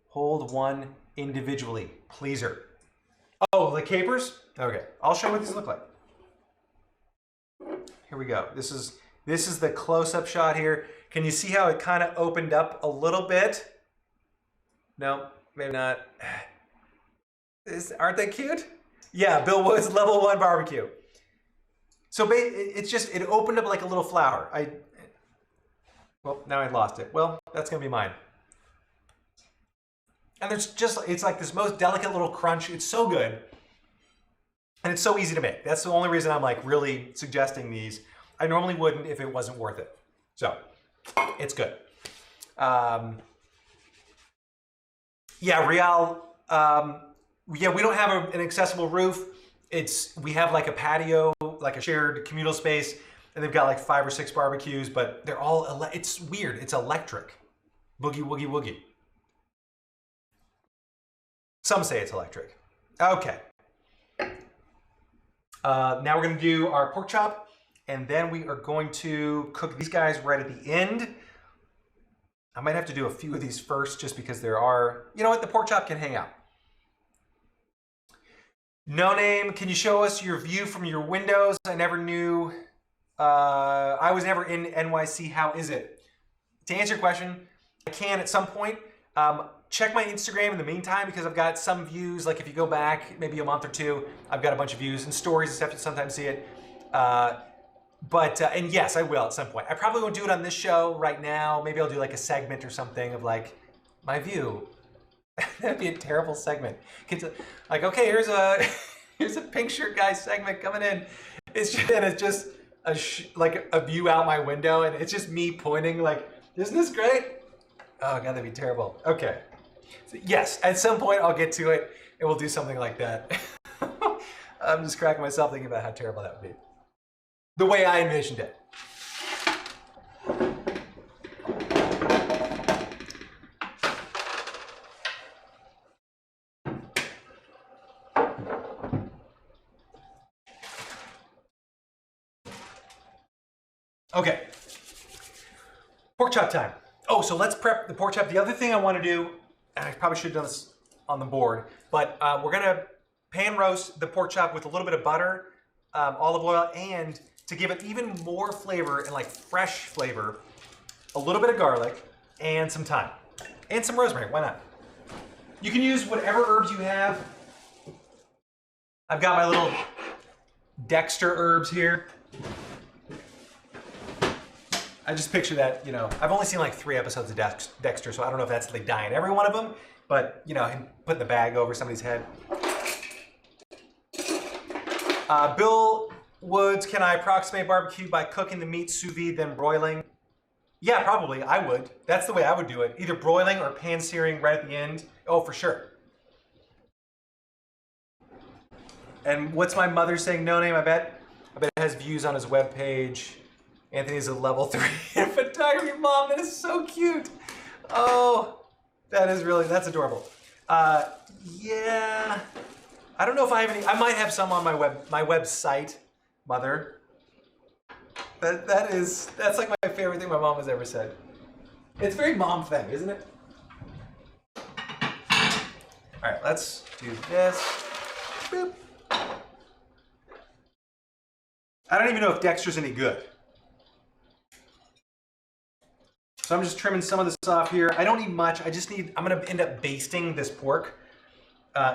Hold one individually, pleaser. Oh, the capers? Okay, I'll show you what these look like. Here we go. This is the close-up shot here. Can you see how it kind of opened up a little bit? No, maybe not. Aren't they cute? Yeah, Bill Woods level 1 barbecue. So it's just, it opened up like a little flower. Well, now I lost it. Well, that's gonna be mine. And there's just, it's like this most delicate little crunch. It's so good. And it's so easy to make. That's the only reason I'm like really suggesting these. I normally wouldn't if it wasn't worth it. So, it's good. Yeah, Real, yeah, we don't have an accessible roof. We have like a patio, like a shared communal space, and they've got like 5 or 6 barbecues, but they're all, it's weird. It's electric. Boogie, woogie, woogie. Some say it's electric. Okay. Now we're gonna do our pork chop, and then we are going to cook these guys right at the end. I might have to do a few of these first just because there are, you know what, the pork chop can hang out. No Name, can you show us your view from your windows? I never knew, I was never in NYC, how is it? To answer your question, I can at some point. Check my Instagram in the meantime because I've got some views, like if you go back maybe a month or 2, I've got a bunch of views and stories and stuff, you sometimes see it. And yes, I will at some point. I probably won't do it on this show right now. Maybe I'll do like a segment or something of like, my view. That'd be a terrible segment. Like, okay, here's a pink shirt guy segment coming in. It's just like a view out my window, and it's just me pointing like, isn't this great? Oh god, that'd be terrible. Okay. So yes, at some point I'll get to it, and we'll do something like that. I'm just cracking myself thinking about how terrible that would be. The way I envisioned it. Okay, pork chop time. Oh, so let's prep the pork chop. The other thing I want to do, and I probably should have done this on the board, but we're gonna pan roast the pork chop with a little bit of butter, olive oil, and to give it even more flavor and like fresh flavor, a little bit of garlic and some thyme and some rosemary. Why not? You can use whatever herbs you have. I've got my little Dexter herbs here. I just picture that, you know, I've only seen like 3 episodes of Dexter, so I don't know if that's like dying every one of them, but you know, him putting the bag over somebody's head. Bill Woods, can I approximate barbecue by cooking the meat sous vide then broiling? Yeah, probably, I would. That's the way I would do it. Either broiling or pan searing right at the end. Oh, for sure. And what's my mother saying? No Name, I bet it has views on his webpage. Anthony's a level 3 in photography. Mom, that is so cute. Oh, that is really, that's adorable. Yeah, I don't know if I have any, I might have some on my website, Mother. That's like my favorite thing my mom has ever said. It's a very mom thing, isn't it? All right, let's do this. Boop. I don't even know if Dexter's any good. So I'm just trimming some of this off here. I don't need much. I just need, I'm gonna end up basting this pork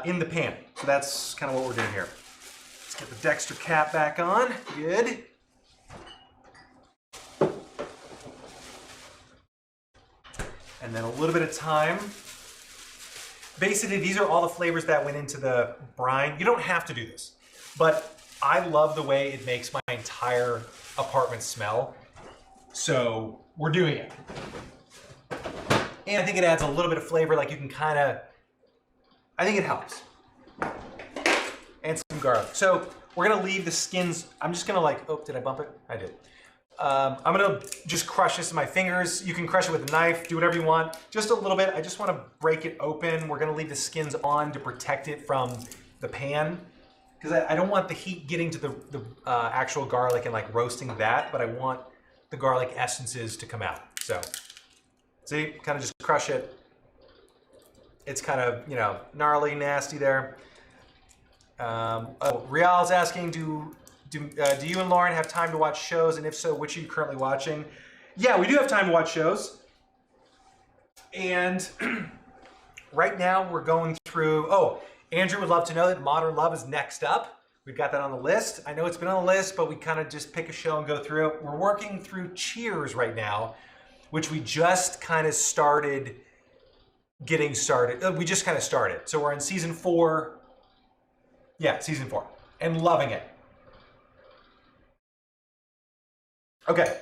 in the pan. So that's kind of what we're doing here. Let's get the Dexter cap back on. Good. And then a little bit of thyme. Basically, these are all the flavors that went into the brine. You don't have to do this, but I love the way it makes my entire apartment smell. So we're doing it. And I think it adds a little bit of flavor, like you can kind of, I think it helps. And some garlic. So we're gonna leave the skins, I'm just gonna like, oh, did I bump it? I did. I'm gonna just crush this in my fingers. You can crush it with a knife, do whatever you want. Just a little bit. I just want to break it open. We're gonna leave the skins on to protect it from the pan, because I don't want the heat getting to the actual garlic and like roasting that, but I want the garlic essences to come out. So, see, kind of just crush it. It's kind of, you know, gnarly, nasty there. Oh, Rial's asking, do you and Lauren have time to watch shows? And if so, which are you currently watching? Yeah, we do have time to watch shows. And right now we're going through, oh, Andrew would love to know that Modern Love is next up. We've got that on the list. I know it's been on the list, but we kind of just pick a show and go through it. We're working through Cheers right now, which we just kind of started getting started. We just kind of started. So we're in season 4. Yeah, season 4. And loving it. Okay.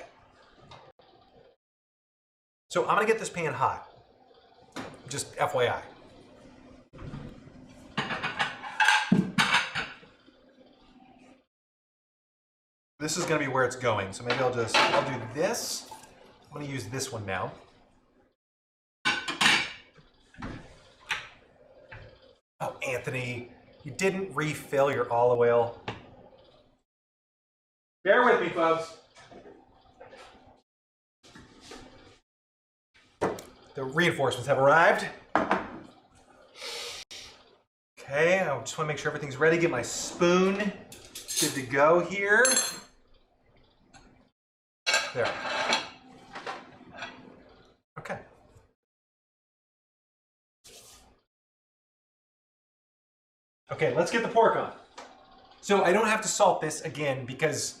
So I'm gonna get this pan hot. Just FYI. This is gonna be where it's going. So maybe I'll do this. I'm gonna use this one now. Oh, Anthony, you didn't refill your olive oil. Bear with me, folks. The reinforcements have arrived. Okay, I just want to make sure everything's ready. Get my spoon good to go here. There. Okay. Okay, let's get the pork on. So I don't have to salt this again because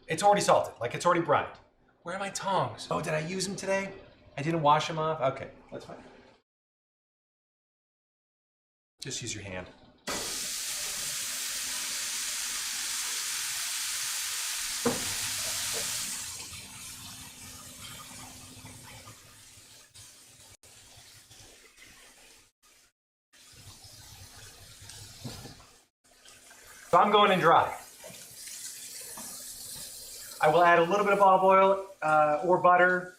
it's already salted, like it's already brined. Where are my tongs? Oh, did I use them today? I didn't wash them off? Okay, that's fine. Just use your hand. So I'm going in dry. I will add a little bit of olive oil or butter.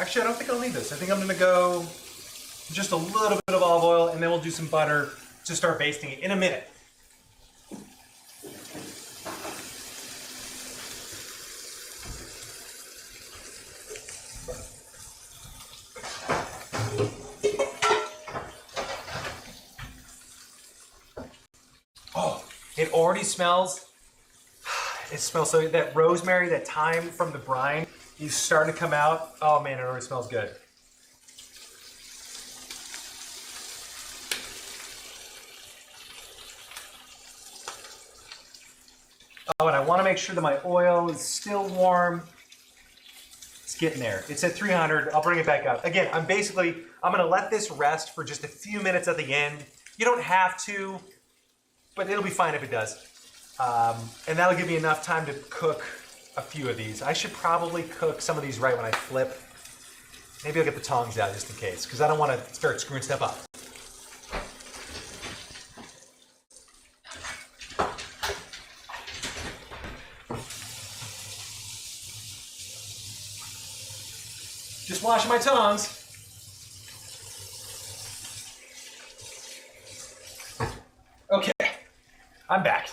Actually, I don't think I'll need this. I think I'm gonna go just a little bit of olive oil and then we'll do some butter to start basting it in a minute. Oh, it already smells. It smells so, that rosemary, that thyme from the brine is starting to come out. Oh man, it already smells good. Oh, and I want to make sure that my oil is still warm. It's getting there. It's at 300. I'll bring it back up. Again, I'm going to let this rest for just a few minutes at the end. You don't have to, but it'll be fine if it does. And that'll give me enough time to cook a few of these. I should probably cook some of these right when I flip. Maybe I'll get the tongs out just in case, because I don't want to start screwing stuff up. Just washing my tongs. Okay, I'm back.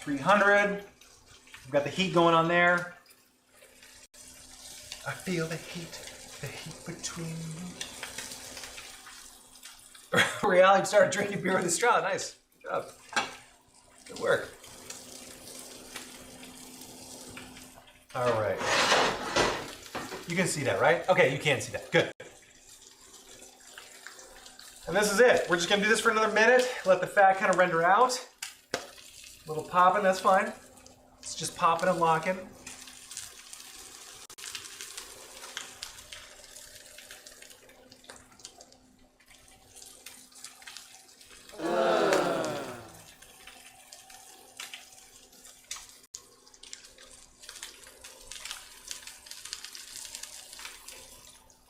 $300. We've got the heat going on there. I feel the heat between you. Real, you started drinking beer with a straw. Nice. Good job. Good work. All right. You can see that, right? Okay, you can see that. Good. And this is it. We're just going to do this for another minute. Let the fat kind of render out. A little popping, that's fine. It's just popping and locking.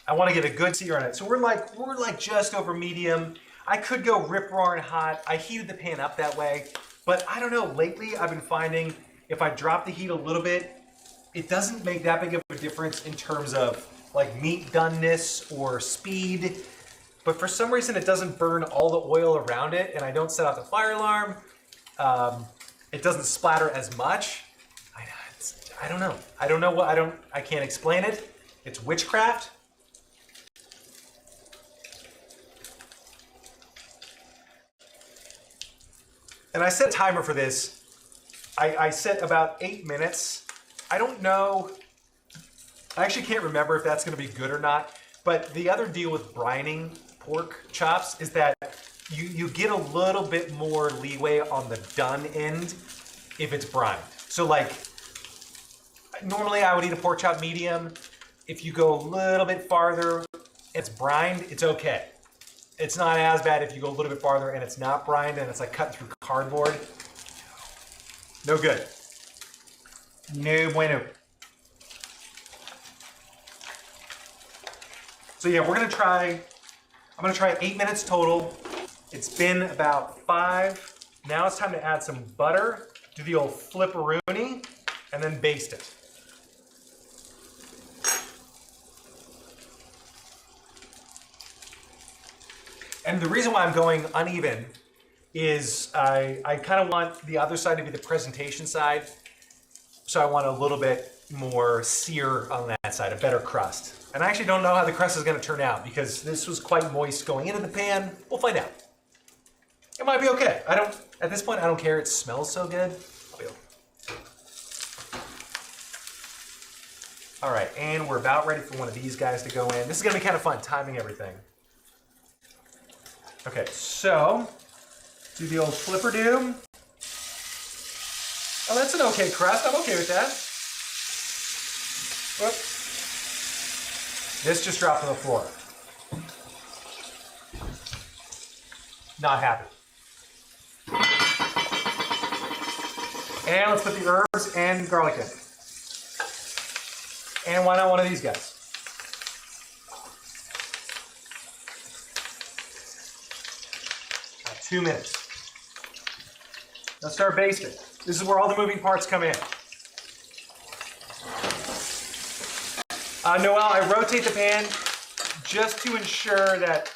I want to get a good sear on it. So we're like just over medium. I could go rip roaring hot. I heated the pan up that way, but I don't know. Lately, I've been finding if I drop the heat a little bit, it doesn't make that big of a difference in terms of like meat doneness or speed. But for some reason, it doesn't burn all the oil around it, and I don't set off the fire alarm. It doesn't splatter as much. I don't know. I can't explain it. It's witchcraft. And I set a timer for this. I set about 8 minutes. I don't know. I actually can't remember if that's going to be good or not. But the other deal with brining pork chops is that you get a little bit more leeway on the done end if it's brined. So like, normally I would eat a pork chop medium. If you go a little bit farther and it's brined, it's okay. It's not as bad if you go a little bit farther and it's not brined and it's like cut through cardboard. No good. No bueno. So yeah, I'm gonna try 8 minutes total. It's been about 5. Now it's time to add some butter, do the old flipperoonie, and then baste it. And the reason why I'm going uneven is I kind of want the other side to be the presentation side. So I want a little bit more sear on that side, a better crust. And I actually don't know how the crust is going to turn out because this was quite moist going into the pan. We'll find out. It might be okay. At this point, I don't care. It smells so good. I'll be okay. All right, and we're about ready for one of these guys to go in. This is going to be kind of fun, timing everything. Okay, so do the old flipper do. Oh, that's an okay crust. I'm okay with that. Whoop. This just dropped on the floor. Not happy. And let's put the herbs and garlic in. And why not one of these guys? Got 2 minutes. Let's start basting. This is where all the moving parts come in. Noel, I rotate the pan just to ensure that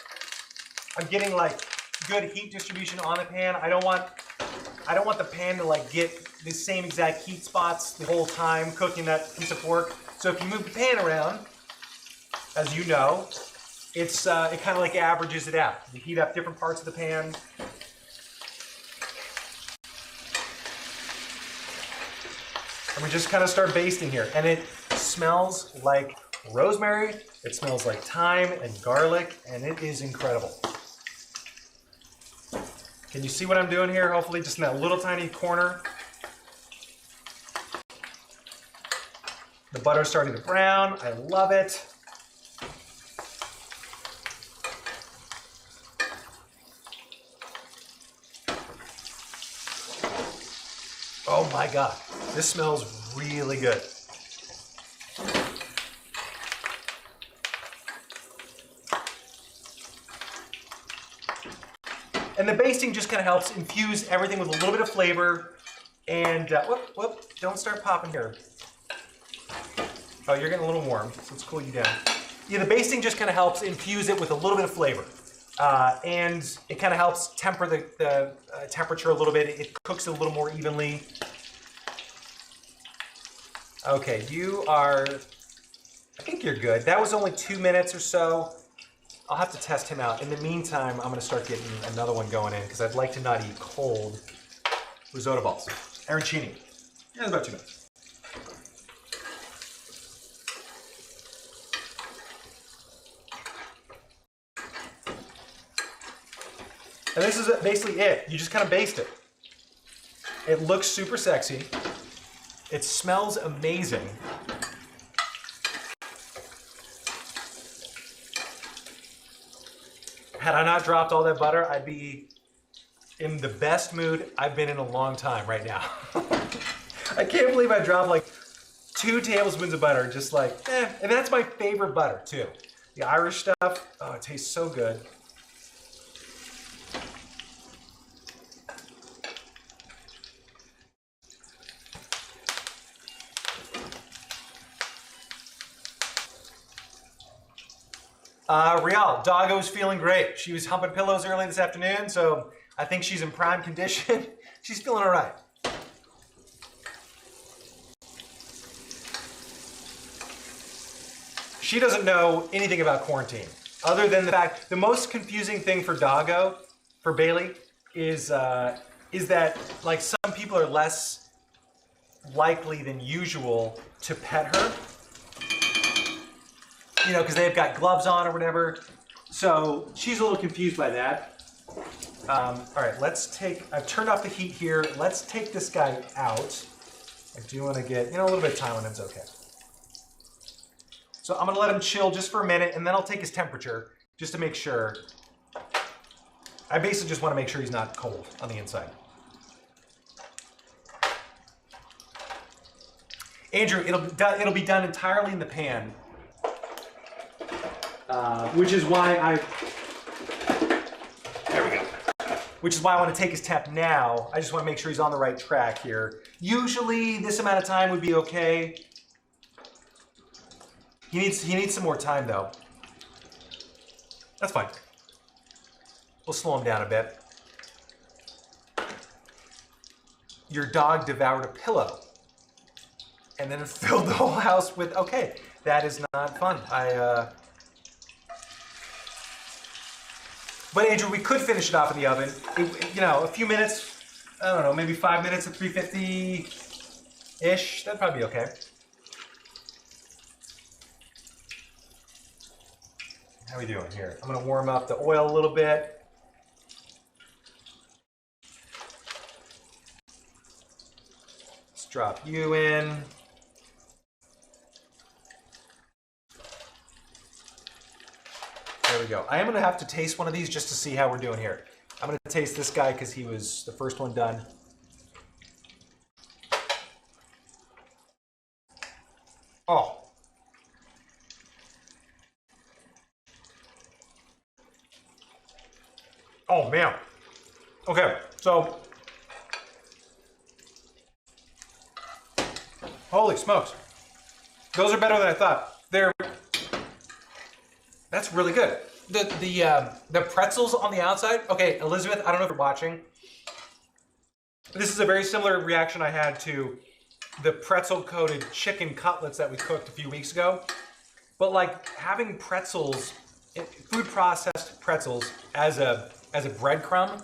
I'm getting like good heat distribution on the pan. I don't want the pan to like get the same exact heat spots the whole time cooking that piece of pork. So if you move the pan around, as you know, it kind of like averages it out. You heat up different parts of the pan. And we just kind of start basting here. And it smells like rosemary, it smells like thyme and garlic, and it is incredible. Can you see what I'm doing here? Hopefully just in that little tiny corner. The butter's starting to brown. I love it. Oh my God, this smells really good. And the basting just kind of helps infuse everything with a little bit of flavor. And whoop, don't start popping here. Oh, you're getting a little warm, so let's cool you down. Yeah, the basting just kind of helps infuse it with a little bit of flavor. And it kind of helps temper the temperature a little bit. It cooks it a little more evenly. Okay, I think you're good. That was only 2 minutes or so. I'll have to test him out. In the meantime, I'm gonna start getting another one going in because I'd like to not eat cold risotto balls. Arancini. Yeah, about 2 minutes. And this is basically it. You just kind of baste it. It looks super sexy. It smells amazing. Had I not dropped all that butter, I'd be in the best mood I've been in a long time right now. I can't believe I dropped like 2 tablespoons of butter, just like, and that's my favorite butter too. The Irish stuff, oh, it tastes so good. Rial, doggo's feeling great. She was humping pillows early this afternoon, so I think she's in prime condition. She's feeling all right. She doesn't know anything about quarantine, other than the fact the most confusing thing for Doggo, for Bailey, is that like some people are less likely than usual to pet her. You know, because they've got gloves on or whatever. So she's a little confused by that. All right, let's take, I've turned off the heat here. Let's take this guy out. I do want to get, a little bit of time on him's okay. So I'm going to let him chill just for a minute, and then I'll take his temperature just to make sure. I basically just want to make sure he's not cold on the inside. Andrew, it'll be done entirely in the pan. Which is why there we go. Which is why I want to take his temp now. I just want to make sure he's on the right track here. Usually this amount of time would be okay. He needs some more time though. That's fine. We'll slow him down a bit. Your dog devoured a pillow and then it filled the whole house with, okay, that is not fun. But Andrew, we could finish it off in the oven. A few minutes, I don't know, maybe 5 minutes at 350-ish. That'd probably be okay. How are we doing here? I'm gonna warm up the oil a little bit. Let's drop you in. There we go. I am gonna have to taste one of these just to see how we're doing here. I'm gonna taste this guy because he was the first one done. Oh. Oh man. Okay, so. Holy smokes. Those are better than I thought. That's really good. The pretzels on the outside. Okay, Elizabeth, I don't know if you're watching. This is a very similar reaction I had to the pretzel-coated chicken cutlets that we cooked a few weeks ago. But like having pretzels, food processed pretzels as a breadcrumb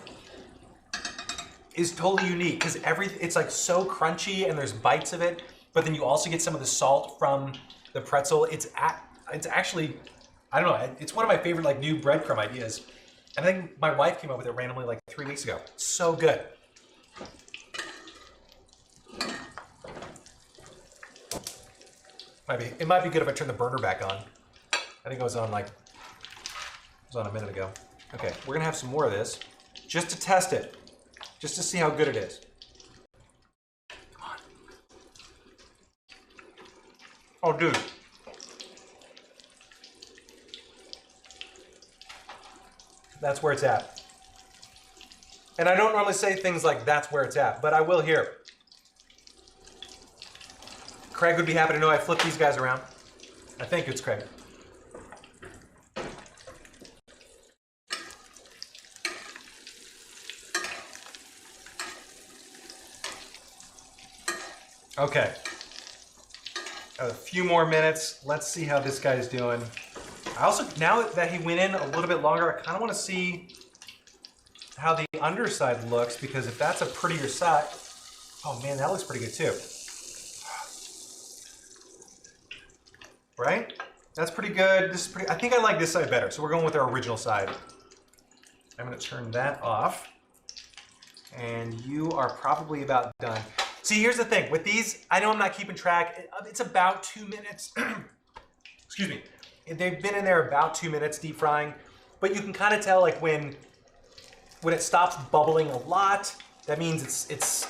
is totally unique because it's like so crunchy and there's bites of it, but then you also get some of the salt from the pretzel. It's actually, I don't know, it's one of my favorite like new breadcrumb ideas. And I think my wife came up with it randomly like 3 weeks ago. So good. It might be good if I turn the burner back on. I think it was on a minute ago. Okay, we're gonna have some more of this just to test it, just to see how good it is. Come on. Oh, dude. That's where it's at. And I don't normally say things like that's where it's at, but I will here. Craig would be happy to know I flipped these guys around. I think it's Craig. Okay. A few more minutes. Let's see how this guy's doing. I also, now that he went in a little bit longer, I kind of want to see how the underside looks, because if that's a prettier side, oh man, that looks pretty good too. Right? That's pretty good. This is pretty, I think I like this side better, so we're going with our original side. I'm going to turn that off. And you are probably about done. See, here's the thing. With these, I know I'm not keeping track. It's about 2 minutes. Excuse me. They've been in there about 2 minutes deep frying, but you can kind of tell like when it stops bubbling a lot, that means it's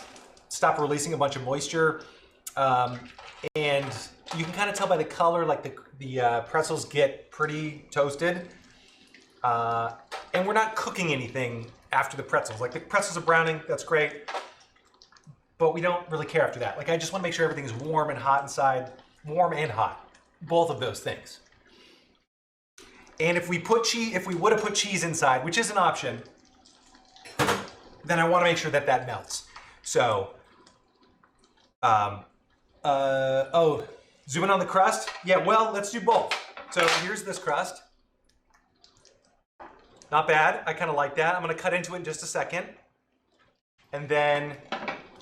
stopped releasing a bunch of moisture. And you can kind of tell by the color, like the pretzels get pretty toasted. And we're not cooking anything after the pretzels. Like the pretzels are browning, that's great. But we don't really care after that. Like I just want to make sure everything is warm and hot inside. Warm and hot. Both of those things. And if we would have put cheese inside, which is an option, then I want to make sure that that melts. So, zoom in on the crust? Yeah, well, let's do both. So here's this crust. Not bad, I kind of like that. I'm gonna cut into it in just a second. And then,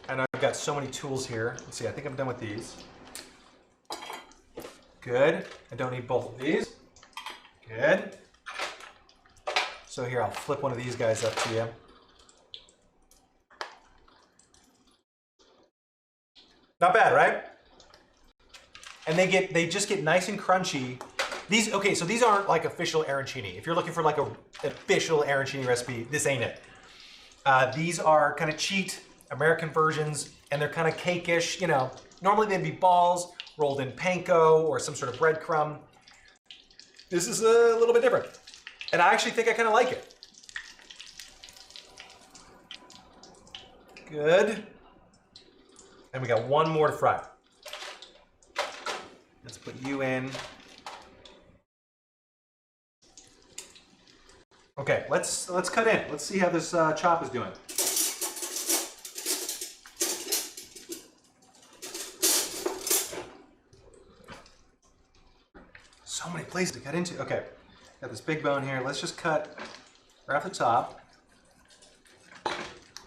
I know I've got so many tools here. Let's see, I think I'm done with these. Good, I don't need both of these. Good. So here, I'll flip one of these guys up to you. Not bad, right? And they just get nice and crunchy. So these aren't like official arancini. If you're looking for like a official arancini recipe, this ain't it. These are kind of cheat American versions, and they're kind of cake-ish, you know. Normally they'd be balls rolled in panko or some sort of breadcrumb. This is a little bit different. And I actually think I kind of like it. Good. And we got one more to fry. Let's put you in. Okay, let's cut in. Let's see how this chop is doing. So many places to cut into. Okay, got this big bone here. Let's just cut right off the top.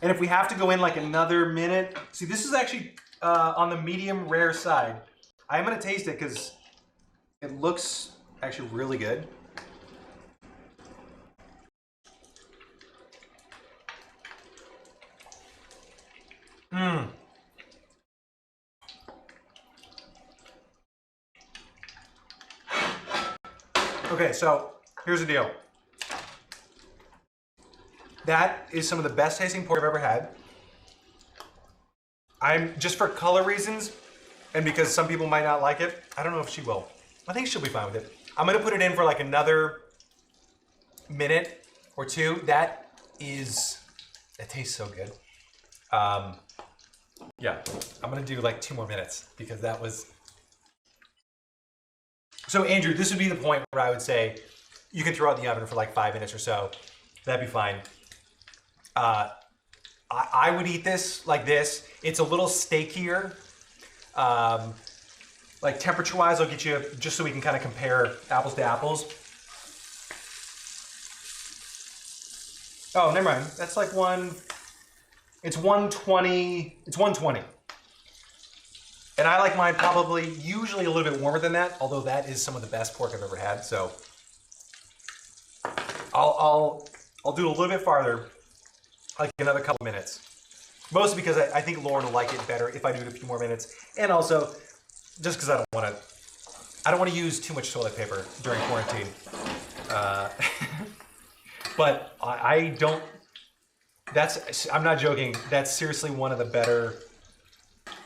And if we have to go in like another minute, see this is actually on the medium rare side. I'm gonna taste it because it looks actually really good. Mmm. Okay, so here's the deal. That is some of the best tasting pork I've ever had. I'm just for color reasons, and because some people might not like it, I don't know if she will. I think she'll be fine with it. I'm gonna put it in for like another minute or two. That tastes so good. Yeah, I'm gonna do like 2 more minutes because that was. So Andrew, this would be the point where I would say you can throw it in the oven for like 5 minutes or so. That'd be fine. I would eat this like this. It's a little steakier. Like temperature-wise, I'll get you, just so we can kind of compare apples to apples. Oh, never mind. That's like it's 120, it's 120. And I like mine probably usually a little bit warmer than that, although that is some of the best pork I've ever had. So I'll do a little bit farther, like another couple minutes. Mostly because I think Lauren will like it better if I do it a few more minutes. And also, just because I don't want to use too much toilet paper during quarantine. But I'm not joking. That's seriously one of the better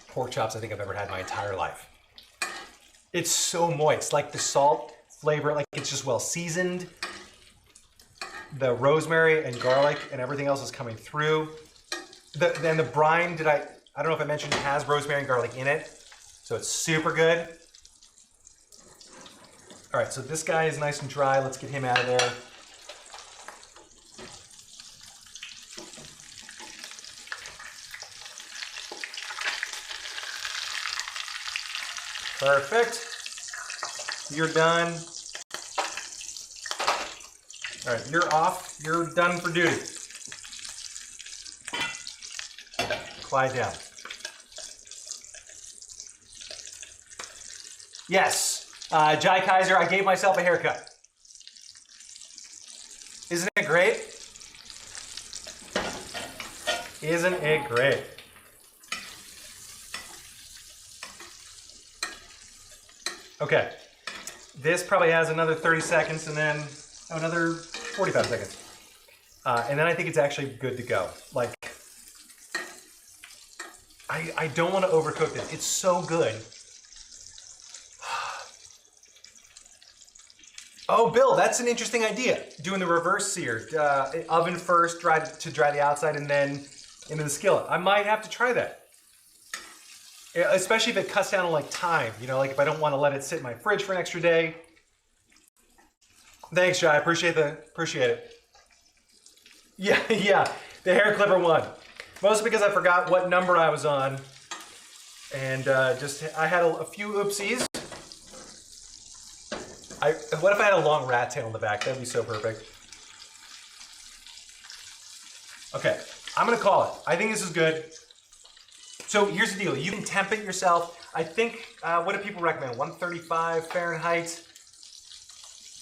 pork chops I think I've ever had in my entire life. It's so moist, like the salt flavor, like it's just well seasoned. The rosemary and garlic and everything else is coming through. Then the brine, I don't know if I mentioned, it has rosemary and garlic in it. So it's super good. All right, so this guy is nice and dry. Let's get him out of there. Perfect. You're done. All right, you're off. You're done for duty. Quiet down. Yes, Jai Kaiser, I gave myself a haircut. Isn't it great? Isn't it great? Okay, this probably has another 30 seconds and then another 45 seconds. And then I think it's actually good to go. Like, I don't want to overcook this. It's so good. Oh, Bill, that's an interesting idea. Doing the reverse sear. Oven first, dry the outside, and then into the skillet. I might have to try that. Especially if it cuts down on like time. You know, like if I don't want to let it sit in my fridge for an extra day. Thanks, Jai. I appreciate it. Yeah, yeah. The hair clipper one. Mostly because I forgot what number I was on. And I had a few oopsies. What if I had a long rat tail in the back? That'd be so perfect. Okay, I'm gonna call it. I think this is good. So here's the deal. You can temp it yourself. I think, what do people recommend? 135 Fahrenheit?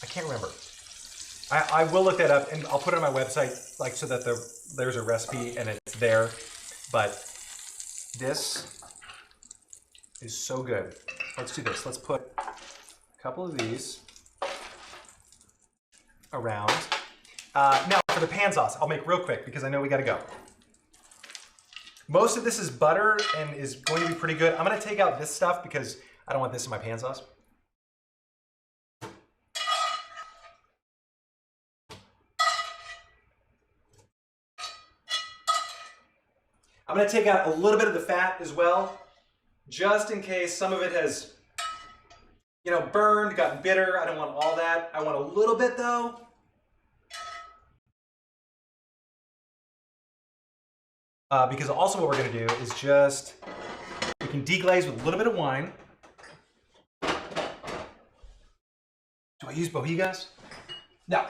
I can't remember. I will look that up and I'll put it on my website, like so that there's a recipe and it's there. But this is so good. Let's do this. Let's put a couple of these around. Now for the pan sauce, I'll make real quick because I know we gotta go. Most of this is butter and is going to be pretty good. I'm gonna take out this stuff because I don't want this in my pan sauce. I'm gonna take out a little bit of the fat as well, just in case some of it has, you know, burned, gotten bitter. I don't want all that. I want a little bit though. Because also what we're gonna do is we can deglaze with a little bit of wine. Do I use Bohigas? No.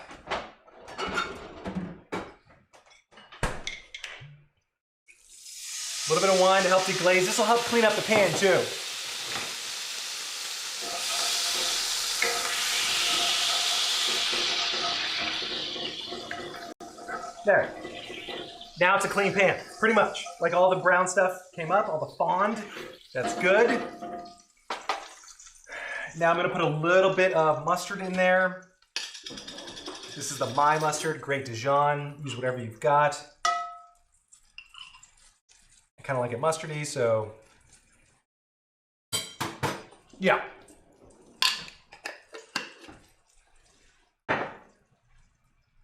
A little bit of wine to help deglaze. This will help clean up the pan too. There. Now it's a clean pan, pretty much. Like all the brown stuff came up, all the fond. That's good. Now I'm gonna put a little bit of mustard in there. This is the My mustard, Great Dijon. Use whatever you've got. I kind of like it mustardy, so yeah.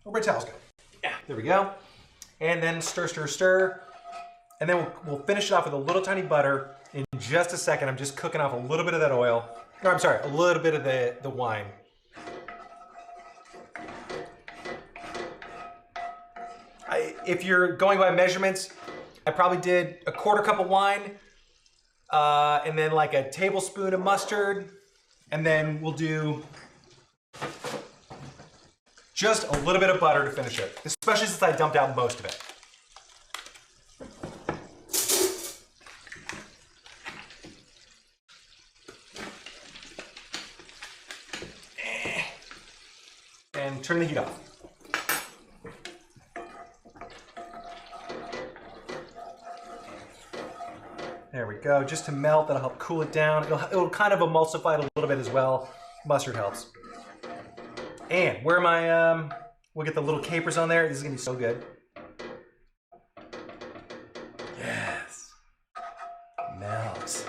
Where'd my towels go? Yeah, there we go. And then stir, stir, stir. And then we'll finish it off with a little tiny butter. In just a second, I'm just cooking off a little bit of that oil. No, I'm sorry, a little bit of the wine. If you're going by measurements, I probably did a quarter cup of wine, and then like a tablespoon of mustard, and then we'll do just a little bit of butter to finish it, especially since I dumped out most of it. And turn the heat off. There we go, just to melt, that'll help cool it down. It'll kind of emulsify it a little bit as well. Mustard helps. And where am I, we'll get the little capers on there. This is gonna be so good. Yes. Melt.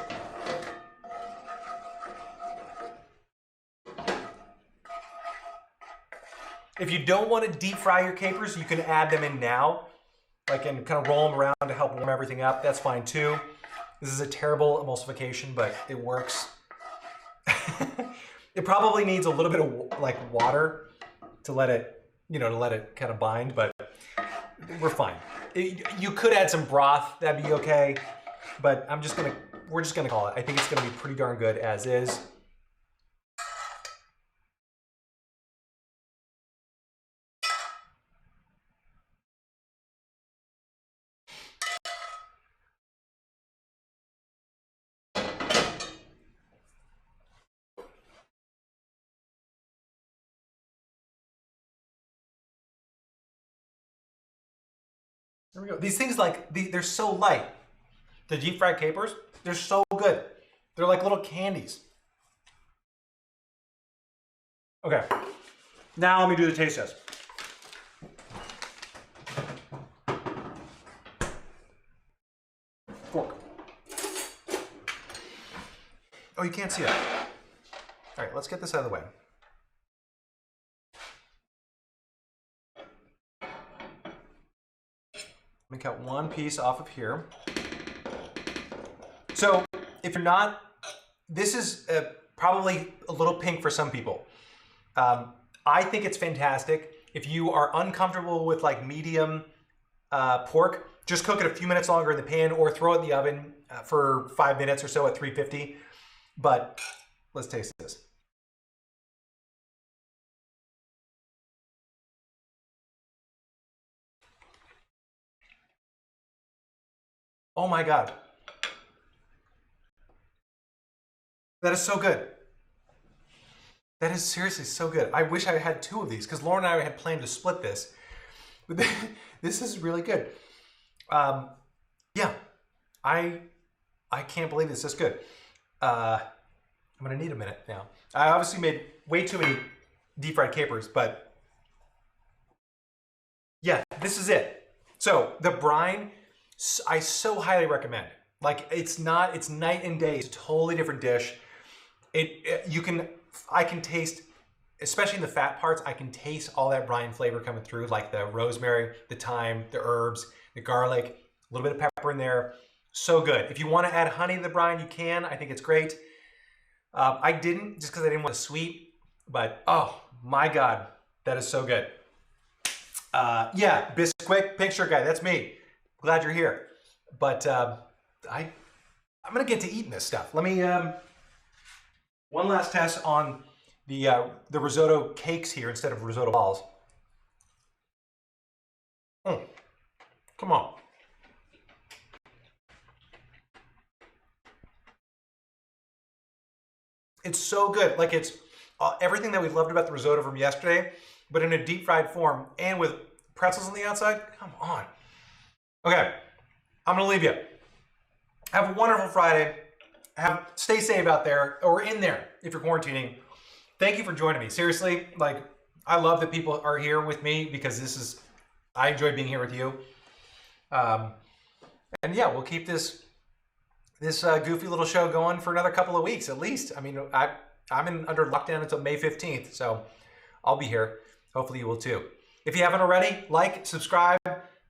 If you don't want to deep fry your capers, you can add them in now, like and kind of roll them around to help warm everything up. That's fine too. This is a terrible emulsification, but it works. It probably needs a little bit of like water to let it, you know, to let it kind of bind, but we're fine. You could add some broth, that'd be okay, but we're just gonna call it. I think it's gonna be pretty darn good as is. There we go. These things they're so light. The deep fried capers, they're so good. They're like little candies. Okay, now let me do the taste test. Fork. Oh, you can't see it. All right, let's get this out of the way. me cut one piece off of here. So if you're not, this is probably a little pink for some people. I think it's fantastic. If you are uncomfortable with like medium pork, just cook it a few minutes longer in the pan or throw it in the oven for 5 minutes or so at 350. But let's taste this. Oh my God. That is so good. That is seriously so good. I wish I had 2 of these because Lauren and I had planned to split this. But this is really good. Yeah, I can't believe this is good. I'm gonna need a minute now. I obviously made way too many deep fried capers, but yeah, this is it. So the brine, I so highly recommend. Like it's night and day. It's a totally different dish. I can taste, especially in the fat parts, I can taste all that brine flavor coming through, like the rosemary, the thyme, the herbs, the garlic, a little bit of pepper in there. So good. If you want to add honey to the brine, you can. I think it's great. I didn't, just because I didn't want it sweet, but oh my God, that is so good. Yeah, Bisquick, Pink Shirt Guy, that's me. Glad you're here. But I'm gonna get to eating this stuff. Let me, one last test on the risotto cakes here instead of risotto balls. Come on. It's so good. Like it's everything that we loved about the risotto from yesterday, but in a deep fried form and with pretzels on the outside. Come on. Okay, I'm gonna leave you. Have a wonderful Friday. Stay safe out there or in there if you're quarantining. Thank you for joining me. Seriously, like I love that people are here with me because I enjoy being here with you. And yeah, we'll keep this goofy little show going for another couple of weeks at least. I mean, I'm under lockdown until May 15th, so I'll be here. Hopefully you will too. If you haven't already, like, subscribe,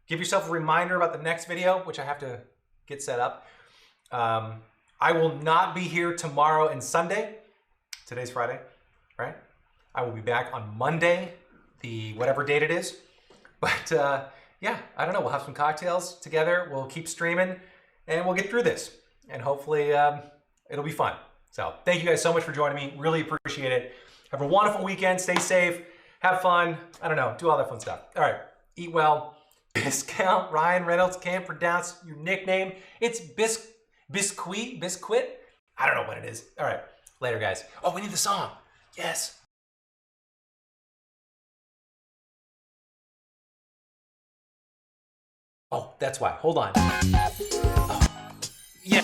give yourself a reminder about the next video, which I have to get set up. I will not be here tomorrow and Sunday. Today's Friday, right? I will be back on Monday, the whatever date it is. But yeah, I don't know. We'll have some cocktails together. We'll keep streaming and we'll get through this. And hopefully it'll be fun. So thank you guys so much for joining me. Really appreciate it. Have a wonderful weekend. Stay safe. Have fun. I don't know. Do all that fun stuff. All right. Eat well. Discount Ryan Reynolds can't pronounce your nickname. It's Biscuit? I don't know what it is. All right. Later, guys. Oh, we need the song. Yes. Oh, that's why. Hold on. Oh. Yeah.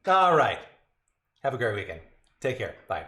All right. Have a great weekend. Take care. Bye.